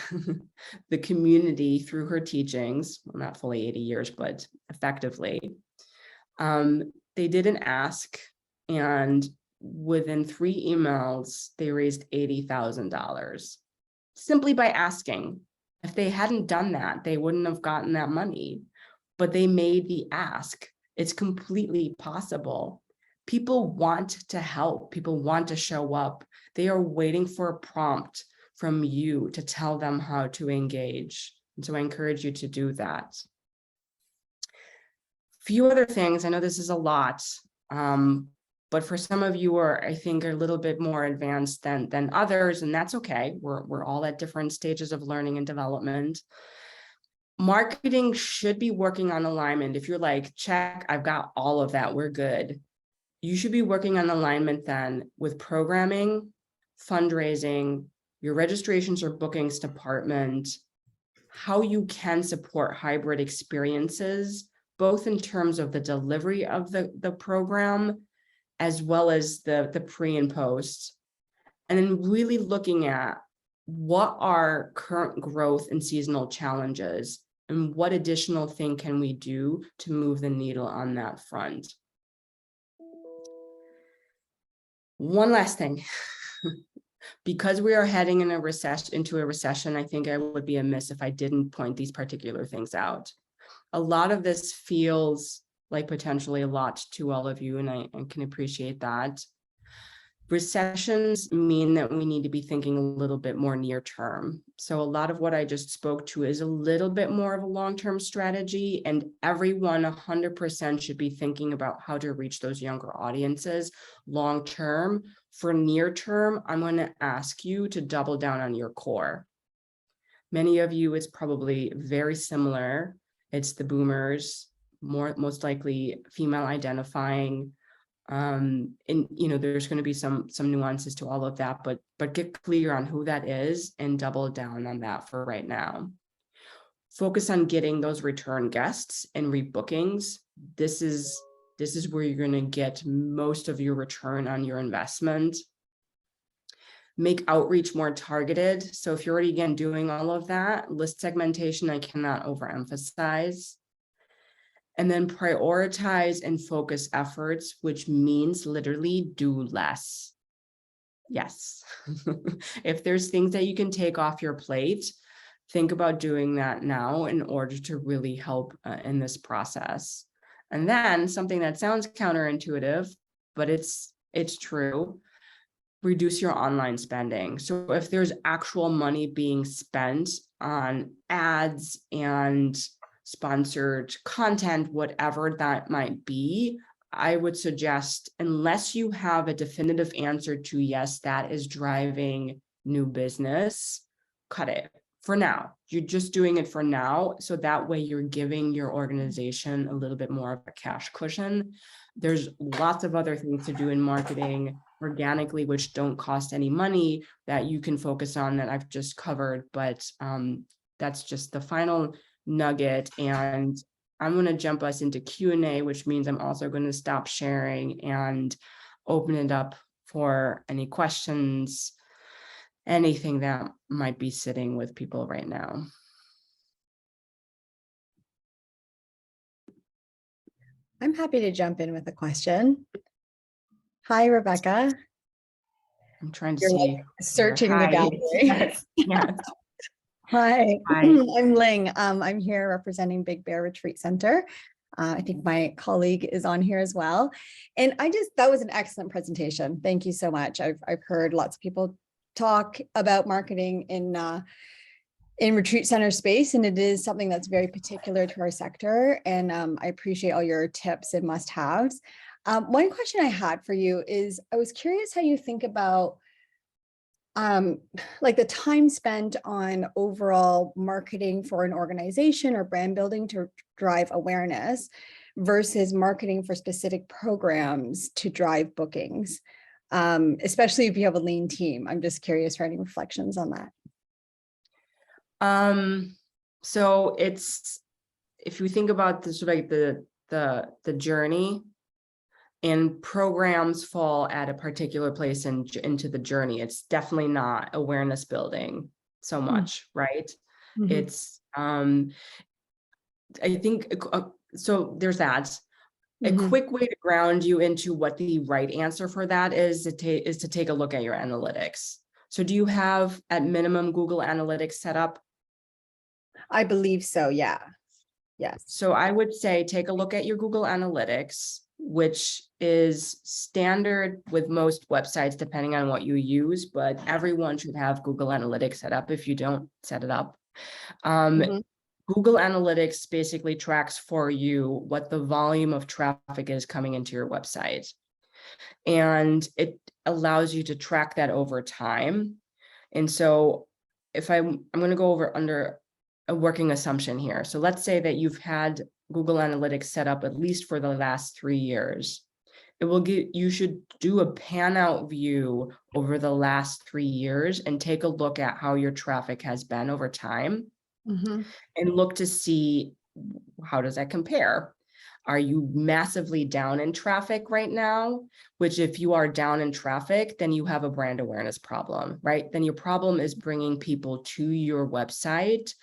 the community through her teachings, well, not fully 80 years, but effectively. They did an ask, and within 3 emails, they raised $80,000 simply by asking. If they hadn't done that, they wouldn't have gotten that money, but they made the ask. It's completely possible. People want to help. People want to show up. They are waiting for a prompt from you to tell them how to engage. And so I encourage you to do that. Few other things. I know this is a lot, but for some of you are, I think, are a little bit more advanced than others, and that's okay. We're all at different stages of learning and development. Marketing should be working on alignment. If you're like, check, I've got all of that, we're good. You should be working on alignment then with programming, fundraising, your registrations or bookings department, how you can support hybrid experiences, both in terms of the delivery of the program, as well as the pre and post. And then really looking at what are current growth and seasonal challenges, and what additional thing can we do to move the needle on that front. One last thing. Because we are heading into a recession, I think I would be amiss if I didn't point these particular things out. A lot of this feels like potentially a lot to all of you, and I can appreciate that. Recessions mean that we need to be thinking a little bit more near term. So a lot of what I just spoke to is a little bit more of a long-term strategy, and everyone 100% should be thinking about how to reach those younger audiences long-term. For near term, I'm going to ask you to double down on your core. Many of you, it's probably very similar. It's the boomers, most likely female identifying. And there's going to be some nuances to all of that, but get clear on who that is and double down on that for right now. Focus on getting those return guests and rebookings. This is where you're going to get most of your return on your investment. Make outreach more targeted. So if you're already again doing all of that, list segmentation, I cannot overemphasize. And then prioritize and focus efforts, which means literally do less. Yes. If there's things that you can take off your plate, think about doing that now in order to really help in this process. And then something that sounds counterintuitive, but it's true, reduce your online spending. So if there's actual money being spent on ads and sponsored content, whatever that might be, I would suggest, unless you have a definitive answer to yes, that is driving new business, cut it for now. You're just doing it for now. So that way you're giving your organization a little bit more of a cash cushion. There's lots of other things to do in marketing organically, which don't cost any money, that you can focus on that I've just covered. But that's just the final nugget. And I'm going to jump us into Q&A, which means I'm also going to stop sharing and open it up for any questions, anything that might be sitting with people right now. I'm happy to jump in with a question. Hi, Rebecca. I'm trying to You're see. like searching the Hi. gallery. Yes. Yes. Hi. Hi. I'm Ling. I'm here representing Big Bear Retreat Center. I think my colleague is on here as well. And that was an excellent presentation. Thank you so much. I've heard lots of people talk about marketing in retreat center space, and it is something that's very particular to our sector. And I appreciate all your tips and must-haves. One question I had for you is, I was curious how you think about like the time spent on overall marketing for an organization or brand building to drive awareness versus marketing for specific programs to drive bookings, especially if you have a lean team. I'm just curious for any reflections on that. So it's, if you think about this, like the journey, and programs fall at a particular place into the journey, it's definitely not awareness building so much, right? Mm-hmm. It's I think so there's that. Mm-hmm. A quick way to ground you into what the right answer for that is to take a look at your analytics. So do you have at minimum Google Analytics set up? I believe so, yeah. Yes. So I would say take a look at your Google Analytics, which is standard with most websites, depending on what you use, but everyone should have Google Analytics set up if you don't set it up. Mm-hmm. Google Analytics basically tracks for you what the volume of traffic is coming into your website. And it allows you to track that over time. And so if I'm going to go over under a working assumption here. So let's say that you've had Google Analytics set up at least for the last 3 years. It will get, you should do a pan out view over the last 3 years and take a look at how your traffic has been over time Mhm. and look to see how does that compare. Are you massively down in traffic right now? Which if you are down in traffic, then you have a brand awareness problem, right? Then your problem is bringing people to your website.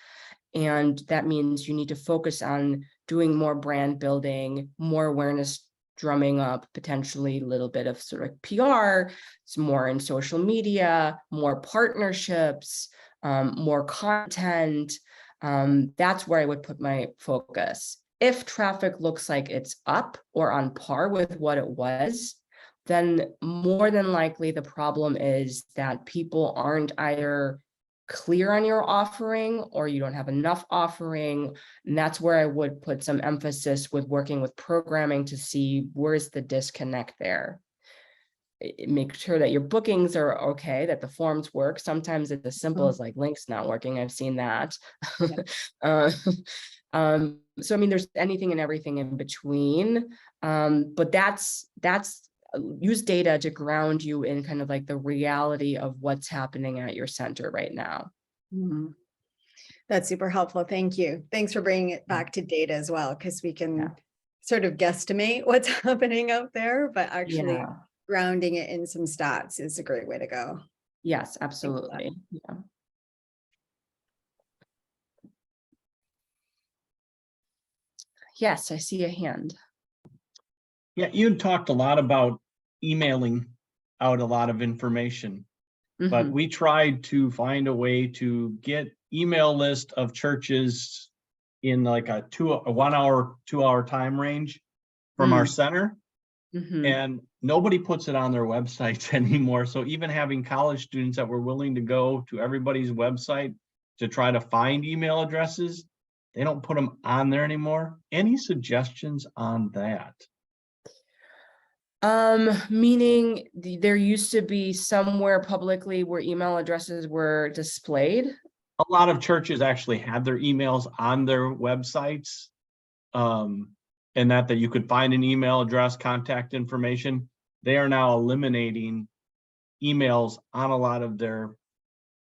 And that means you need to focus on doing more brand building, more awareness drumming up, potentially a little bit of sort of PR, some more in social media, more partnerships, more content. That's where I would put my focus. If traffic looks like it's up or on par with what it was, then more than likely the problem is that people aren't either clear on your offering or you don't have enough offering. And that's where I would put some emphasis with working with programming to see where's the disconnect there. Make sure that your bookings are okay, that the forms work. Sometimes it's as simple as like links not working. I've seen that. uh, so I mean, there's anything and everything in between. But that's use data to ground you in kind of like the reality of what's happening at your center right now. Mhm. That's super helpful. Thank you. Thanks for bringing it back to data as well, because we can sort of guesstimate what's happening out there, but actually grounding it in some stats is a great way to go. Yes, absolutely. Yeah. Yes, I see a hand. Yeah, you talked a lot about emailing out a lot of information, but we tried to find a way to get email list of churches in like a 1 hour, 2 hour time range from our center. And nobody puts it on their websites anymore. So even having college students that were willing to go to everybody's website to try to find email addresses, they don't put them on there anymore. Any suggestions on that? Meaning there used to be somewhere publicly where email addresses were displayed. A lot of churches actually had their emails on their websites, and that you could find an email address, contact information. They are now eliminating emails on a lot of their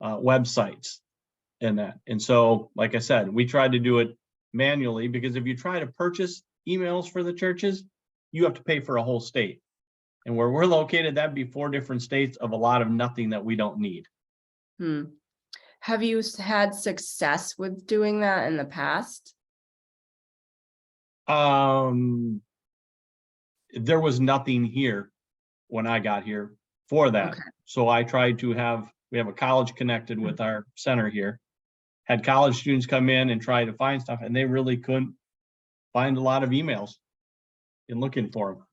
websites and that. And so, like I said, we tried to do it manually because if you try to purchase emails for the churches, you have to pay for a whole state. And where we're located, that'd be 4 different states of a lot of nothing that we don't need. Have you had success with doing that in the past? There was nothing here when I got here for that. Okay. So I tried to we have a college connected with our center here, had college students come in and try to find stuff, and they really couldn't find a lot of emails in looking for them.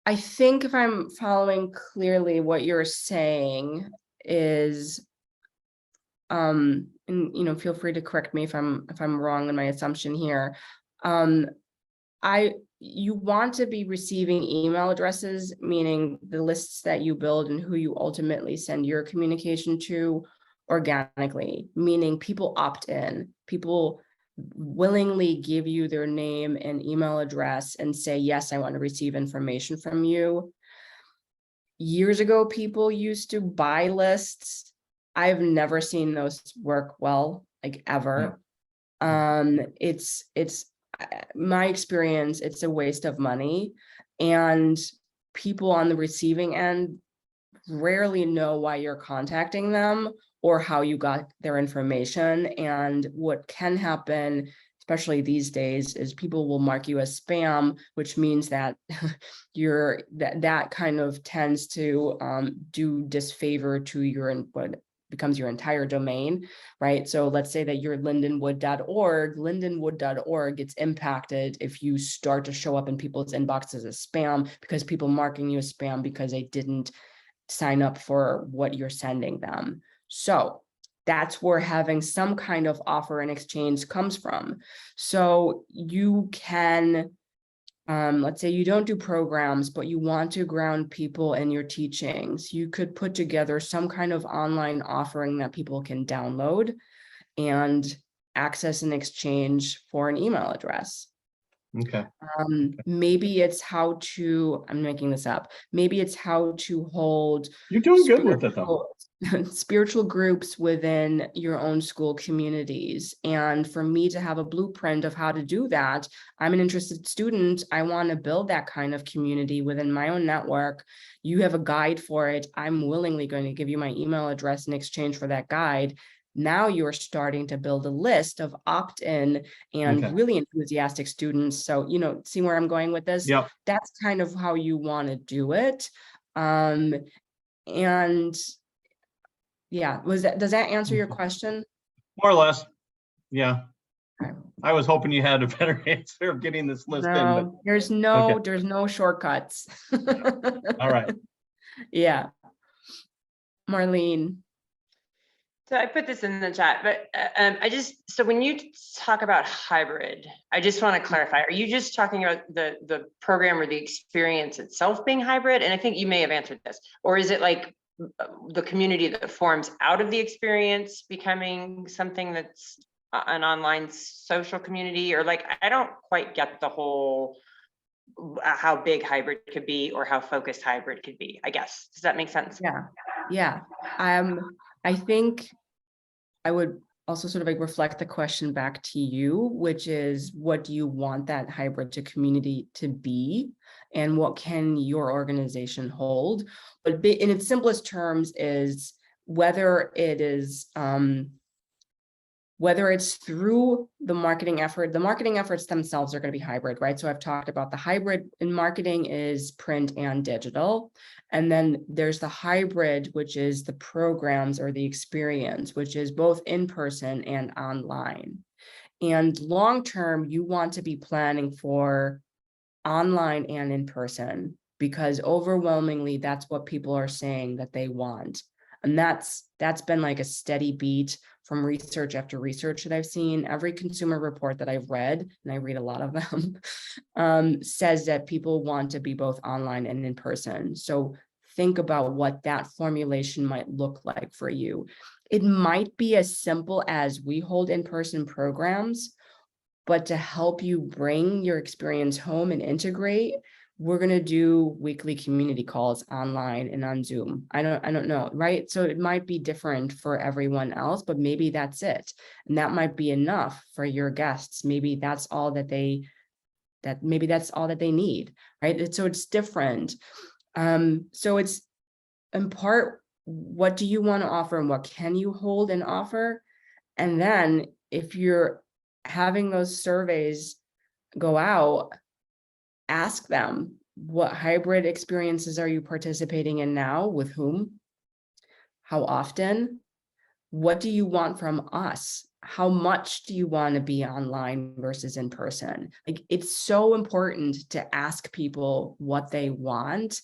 I think if I'm following clearly what you're saying is, and feel free to correct me if I'm wrong in my assumption here. You want to be receiving email addresses, meaning the lists that you build and who you ultimately send your communication to organically, meaning people opt in, people willingly give you their name and email address and say, yes, I want to receive information from you. Years ago, people used to buy lists. I've never seen those work well, like ever. It's my experience, it's a waste of money, and people on the receiving end rarely know why you're contacting them or how you got their information. And what can happen, especially these days, is people will mark you as spam, which means that that kind of tends to do disfavor to what becomes your entire domain, right? So let's say that you're lindenwood.org. Lindenwood.org gets impacted if you start to show up in people's inboxes as spam because people marking you as spam because they didn't sign up for what you're sending them. So that's where having some kind of offer and exchange comes from. So you can let's say you don't do programs, but you want to ground people in your teachings, you could put together some kind of online offering that people can download and access in exchange for an email address. Okay. Maybe it's how to, I'm making this up, maybe it's how to hold You're doing good with it though. spiritual groups within your own school communities. And for me to have a blueprint of how to do that, I'm an interested student. I want to build that kind of community within my own network. You have a guide for it. I'm willingly going to give you my email address in exchange for that guide. Now you're starting to build a list of opt-in and Okay. really enthusiastic students. So, you know, see where I'm going with this? Yep. That's kind of how you want to do it. And yeah, does that answer your question? More or less. Yeah. Okay. I was hoping you had a better answer of getting this list in, but No, there's no shortcuts. all right. Yeah. Marlene. So I put this in the chat, but so when you talk about hybrid, I just want to clarify, are you just talking about the program or the experience itself being hybrid? And I think you may have answered this, or is it like the community that forms out of the experience becoming something that's an online social community? Or like, I don't quite get the whole, how big hybrid could be or how focused hybrid could be, I guess. Does that make sense? Yeah. I think I would also sort of like reflect the question back to you, which is, what do you want that hybrid to community to be? And what can your organization hold? But in its simplest terms is whether it's through the marketing efforts themselves are going to be hybrid, right? So I've talked about the hybrid in marketing is print and digital. And then there's the hybrid, which is the programs or the experience, which is both in person and online. And long-term, you want to be planning for online and in person, because overwhelmingly, that's what people are saying that they want. And that's been like a steady beat from research after research that I've seen. Every consumer report that I've read, and I read a lot of them, says that people want to be both online and in person. So think about what that formulation might look like for you. It might be as simple as we hold in-person programs, but to help you bring your experience home and integrate, we're going to do weekly community calls online and on Zoom. I don't know, right? So it might be different for everyone else, but maybe that's it. And that might be enough for your guests. Maybe that's all that they need, right? So it's different. So it's in part, what do you want to offer and what can you hold and offer? And then if you're having those surveys go out, ask them, what hybrid experiences are you participating in now? With whom? How often? What do you want from us? How much do you want to be online versus in person? Like, it's so important to ask people what they want,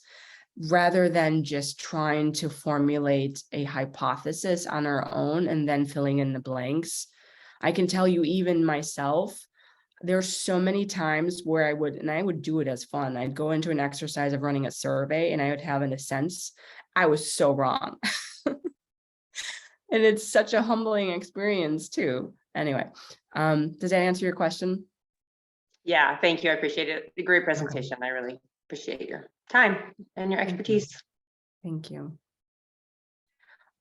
rather than just trying to formulate a hypothesis on our own and then filling in the blanks. I can tell you, even myself, there's so many times where I would do it as fun. I'd go into an exercise of running a survey and I would have, in a sense, I was so wrong. And it's such a humbling experience too. Anyway, does that answer your question? Yeah, thank you. I appreciate it. A great presentation. I really appreciate your time and your expertise. Thank you.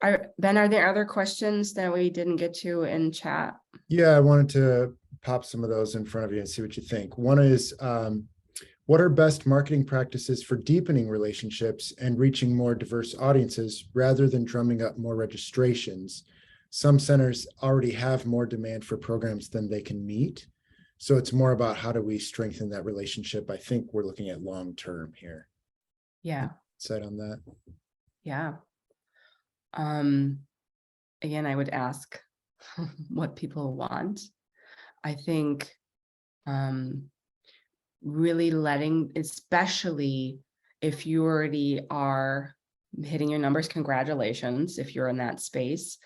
Ben, are there other questions that we didn't get to in chat? Yeah, I wanted to pop some of those in front of you and see what you think. One is, what are best marketing practices for deepening relationships and reaching more diverse audiences rather than drumming up more registrations? Some centers already have more demand for programs than they can meet. So it's more about how do we strengthen that relationship? I think we're looking at long-term here. Yeah. Insight on that? Yeah. Again, I would ask what people want. I think really letting, especially if you already are hitting your numbers, congratulations if you're in that space.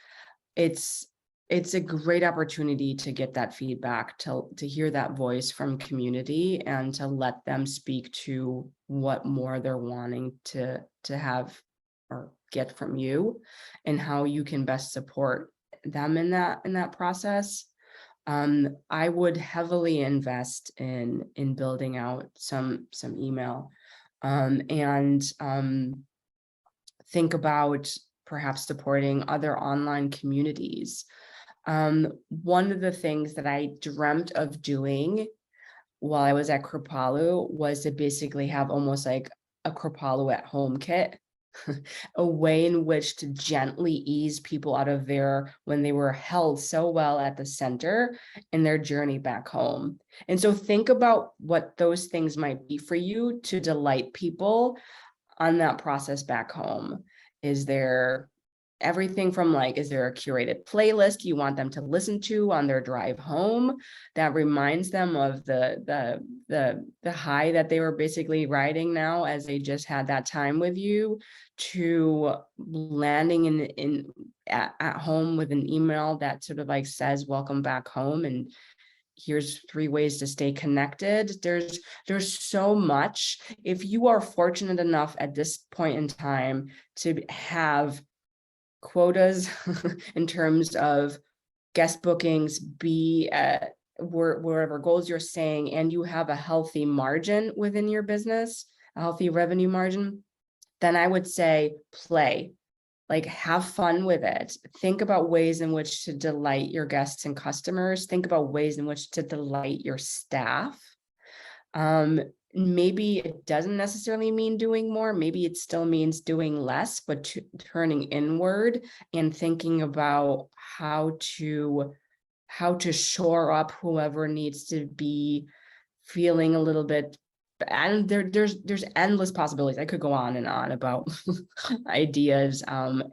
It's it's a great opportunity to get that feedback, to hear that voice from community and to let them speak to what more they're wanting to have or get from you and how you can best support them in that process. I would heavily invest in building out some email, and think about perhaps supporting other online communities. One of the things that I dreamt of doing while I was at Kripalu was to basically have almost like a Kripalu at home kit, a way in which to gently ease people out of there when they were held so well at the center in their journey back home. And so think about what those things might be for you to delight people on that process back home. Is there everything from like, is there a curated playlist you want them to listen to on their drive home that reminds them of the high that they were basically riding now as they just had that time with you, to landing at home with an email that sort of like says welcome back home and here's 3 ways to stay connected. There's so much. If you are fortunate enough at this point in time to have quotas in terms of guest bookings, be wherever goals you're saying, and you have a healthy margin within your business, a healthy revenue margin, then I would say play. Like, have fun with it. Think about ways in which to delight your guests and customers. Think about ways in which to delight your staff. Maybe it doesn't necessarily mean doing more. Maybe it still means doing less, but turning inward and thinking about how to shore up whoever needs to be feeling a little bit. And there's endless possibilities. I could go on and on about ideas.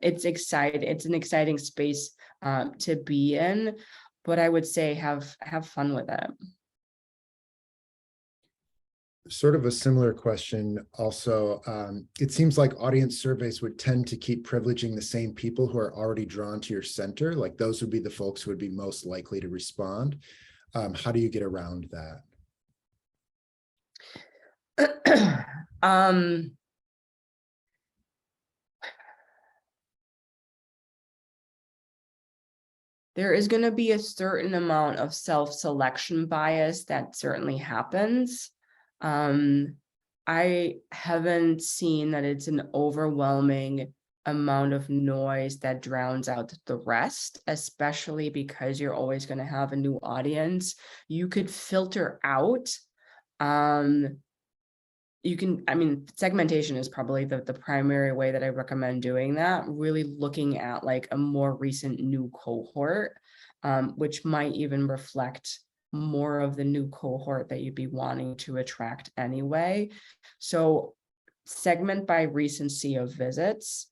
It's exciting. It's an exciting space to be in, but I would say have fun with it. Sort of a similar question also. It seems like audience surveys would tend to keep privileging the same people who are already drawn to your center. Like those would be the folks who would be most likely to respond. How do you get around that? There is going to be a certain amount of self-selection bias that certainly happens. I haven't seen that it's an overwhelming amount of noise that drowns out the rest, especially because you're always going to have a new audience. You could filter out. Segmentation is probably the primary way that I recommend doing that, really looking at like a more recent new cohort, which might even reflect more of the new cohort that you'd be wanting to attract anyway. So segment by recency of visits,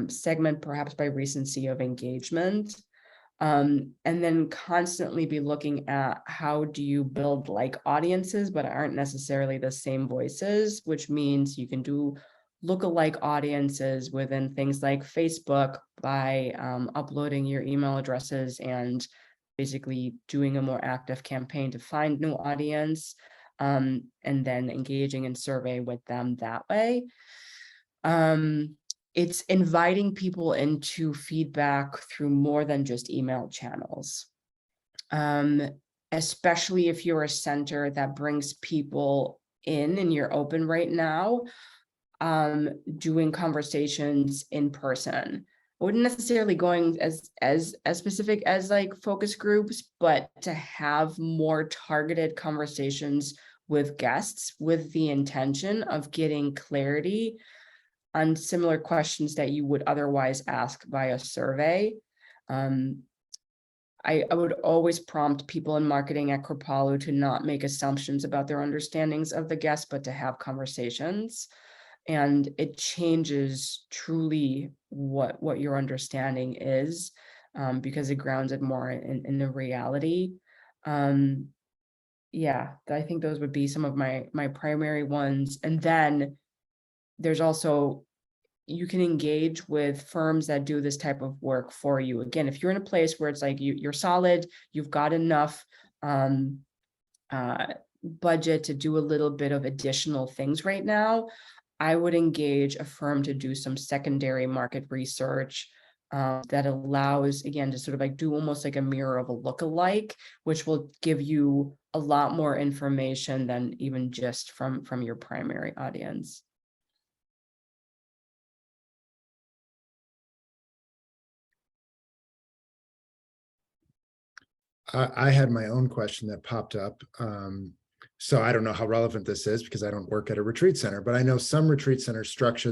segment perhaps by recency of engagement, and then constantly be looking at how do you build like audiences, but aren't necessarily the same voices, which means you can do lookalike audiences within things like Facebook by uploading your email addresses and basically doing a more active campaign to find new audience, and then engaging in survey with them that way. It's inviting people into feedback through more than just email channels. Especially if you're a center that brings people in and you're open right now, doing conversations in person. I wouldn't necessarily going as specific as like focus groups, but to have more targeted conversations with guests with the intention of getting clarity on similar questions that you would otherwise ask via survey. I would always prompt people in marketing at Kripalu to not make assumptions about their understandings of the guest, but to have conversations. And it changes truly what your understanding is, because it grounds it more in the reality. Yeah, I think those would be some of my primary ones. And then there's also you can engage with firms that do this type of work for you. Again, if you're in a place where it's like you're solid, you've got enough budget to do a little bit of additional things right now, I would engage a firm to do some secondary market research that allows, again, to sort of like do almost like a mirror of a lookalike, which will give you a lot more information than even just from your primary audience. I had my own question that popped up. So I don't know how relevant this is because I don't work at a retreat center, but I know some retreat centers structure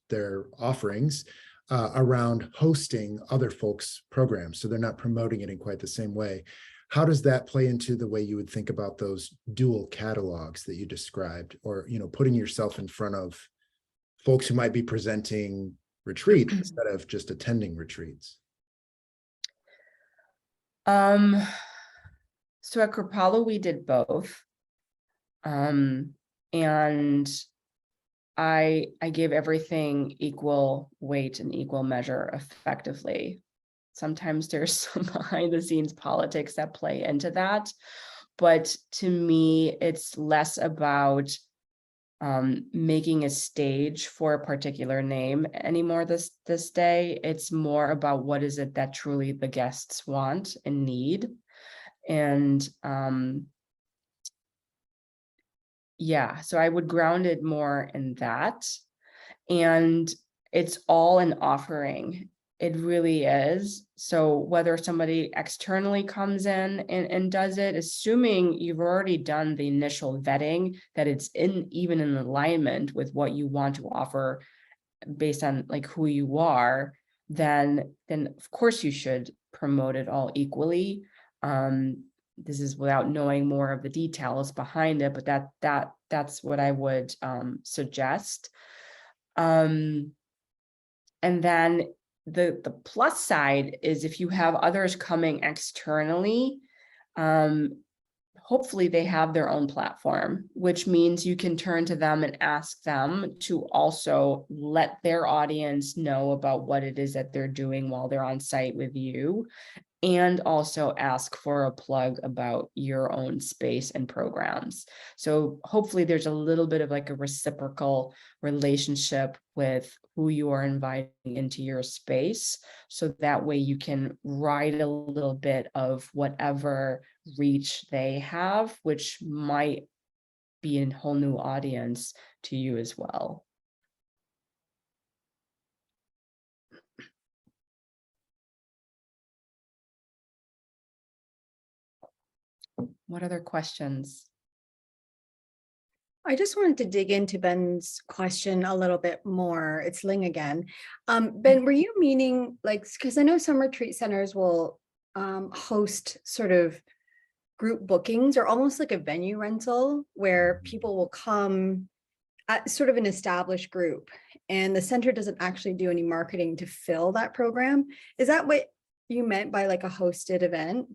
their offerings around hosting other folks' programs. So they're not promoting it in quite the same way. How does that play into the way you would think about those dual catalogs that you described, or, you know, putting yourself in front of folks who might be presenting retreats instead of just attending retreats? So at Kripalu, we did both. And I gave everything equal weight and equal measure effectively. Sometimes there's some behind the scenes politics that play into that. But to me, it's less about making a stage for a particular name anymore this day. It's more about what is it that truly the guests want and need. And yeah, so I would ground it more in that. And it's all an offering. It really is. So whether somebody externally comes in and does it, assuming you've already done the initial vetting, that it's even in alignment with what you want to offer based on like who you are, then of course you should promote it all equally. This is without knowing more of the details behind it, but that's what I would suggest. And then the plus side is if you have others coming externally, hopefully they have their own platform, which means you can turn to them and ask them to also let their audience know about what it is that they're doing while they're on site with you, and also ask for a plug about your own space and programs. So hopefully there's a little bit of like a reciprocal relationship with who you are inviting into your space. So that way you can ride a little bit of whatever reach they have, which might be a whole new audience to you as well. What other questions? I just wanted to dig into Ben's question a little bit more. It's Ling again. Ben, were you meaning like, because I know some retreat centers will host sort of group bookings or almost like a venue rental where people will come at sort of an established group and the center doesn't actually do any marketing to fill that program. Is that what you meant by like a hosted event?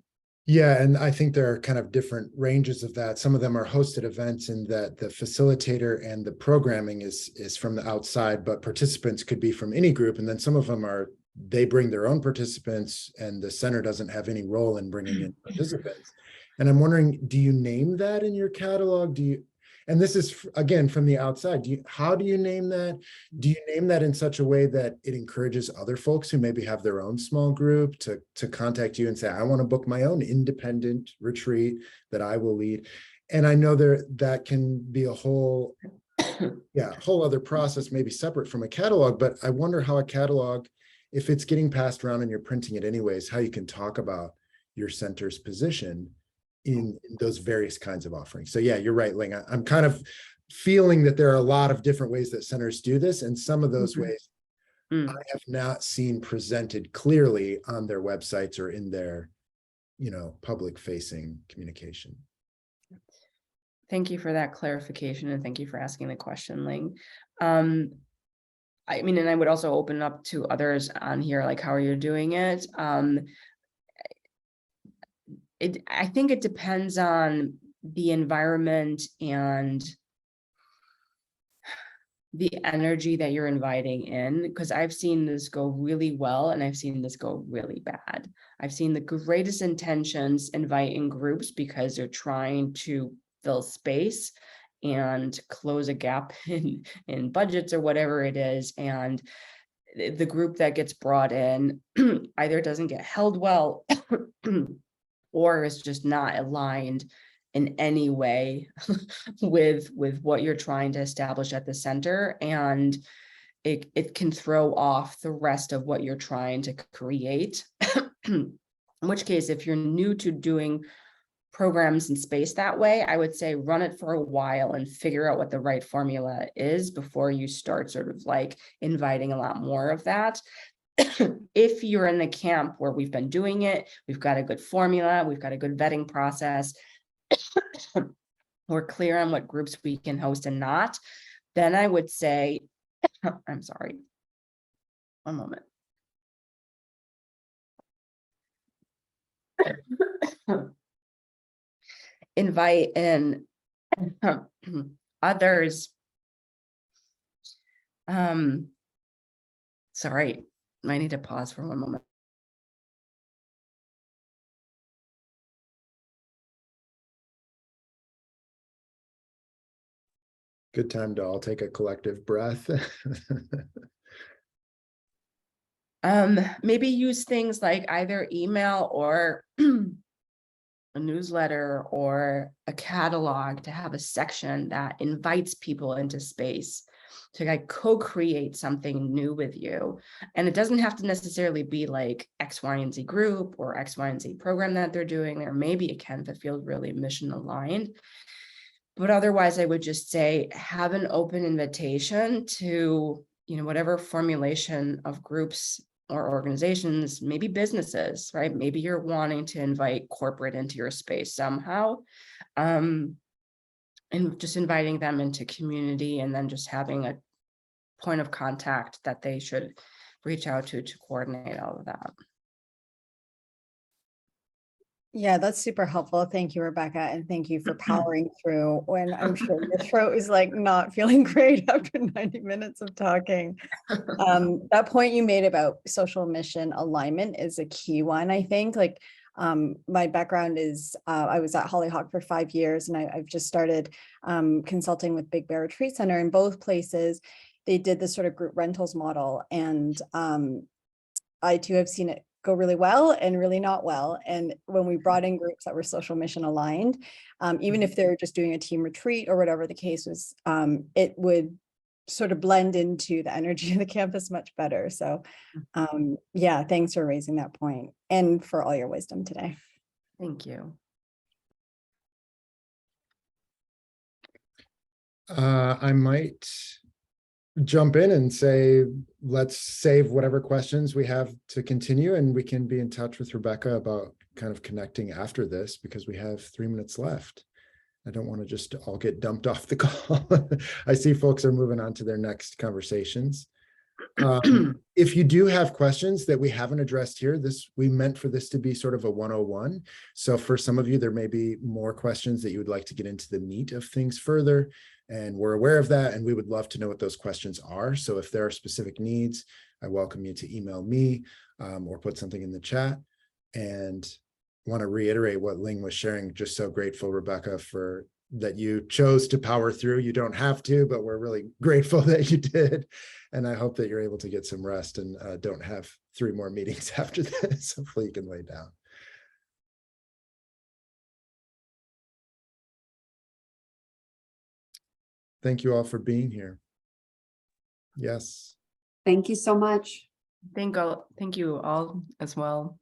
Yeah, and I think there are kind of different ranges of that. Some of them are hosted events in that the facilitator and the programming is from the outside, but participants could be from any group. And then some of them are, they bring their own participants and the center doesn't have any role in bringing in participants. And I'm wondering, do you name that in your catalog? Do you, and this is again from the outside, how do you name that? Do you name that in such a way that it encourages other folks who maybe have their own small group to contact you and say, I want to book my own independent retreat that I will lead? And I know that can be a whole other process, maybe separate from a catalog, but I wonder how a catalog, if it's getting passed around and you're printing it anyways, how you can talk about your center's position in those various kinds of offerings. So yeah, you're right, Ling. I'm kind of feeling that there are a lot of different ways that centers do this, and some of those ways I have not seen presented clearly on their websites or in their, public facing communication. Thank you for that clarification, and thank you for asking the question, Ling. I mean, and I would also open up to others on here, like how are you doing it? I think it depends on the environment and the energy that you're inviting in, because I've seen this go really well and I've seen this go really bad. I've seen the greatest intentions invite in groups because they're trying to fill space and close a gap in budgets or whatever it is. And the group that gets brought in either doesn't get held well or is just not aligned in any way with what you're trying to establish at the center. And it can throw off the rest of what you're trying to create. In which case, if you're new to doing programs in space that way, I would say run it for a while and figure out what the right formula is before you start sort of like inviting a lot more of that. If you're in the camp where we've been doing it, we've got a good formula, we've got a good vetting process, we're clear on what groups we can host and not, then I would say, I'm sorry, one moment. Invite in others. Sorry, I need to pause for one moment. Good time to all take a collective breath. Maybe use things like either email or a newsletter or a catalog to have a section that invites people into space to like co-create something new with you. And it doesn't have to necessarily be like X, Y, and Z group or X, Y, and Z program that they're doing, or maybe it can that feels really mission aligned. But otherwise, I would just say have an open invitation to, you know, whatever formulation of groups or organizations, maybe businesses, right? Maybe you're wanting to invite corporate into your space somehow. And just inviting them into community and then just having a point of contact that they should reach out to coordinate all of that. Yeah, that's super helpful. Thank you, Rebecca. And thank you for powering through when I'm sure your throat is like not feeling great after 90 minutes of talking. That point you made about social mission alignment is a key one, I think. Like my background is I was at Hollyhock for 5 years, and I've just started consulting with Big Bear Retreat Center. In both places, they did this sort of group rentals model. And I too have seen it go really well and really not well. And when we brought in groups that were social mission aligned, even if they're just doing a team retreat or whatever the case was, it would sort of blend into the energy of the campus much better. So yeah, thanks for raising that point and for all your wisdom today. Thank you. I might jump in and say, let's save whatever questions we have to continue, and we can be in touch with Rebecca about kind of connecting after this, because we have 3 minutes left. I don't want to just all get dumped off the call. I see folks are moving on to their next conversations. If you do have questions that we haven't addressed here, we meant for this to be sort of a 101. So for some of you, there may be more questions that you would like to get into the meat of things further. And we're aware of that, and we would love to know what those questions are. So if there are specific needs, I welcome you to email me or put something in the chat. And want to reiterate what Ling was sharing. Just so grateful, Rebecca, for that you chose to power through. You don't have to, but we're really grateful that you did. And I hope that you're able to get some rest and don't have 3 more meetings after this. Hopefully you can lay down. Thank you all for being here. Yes. Thank you so much. Thank you all as well.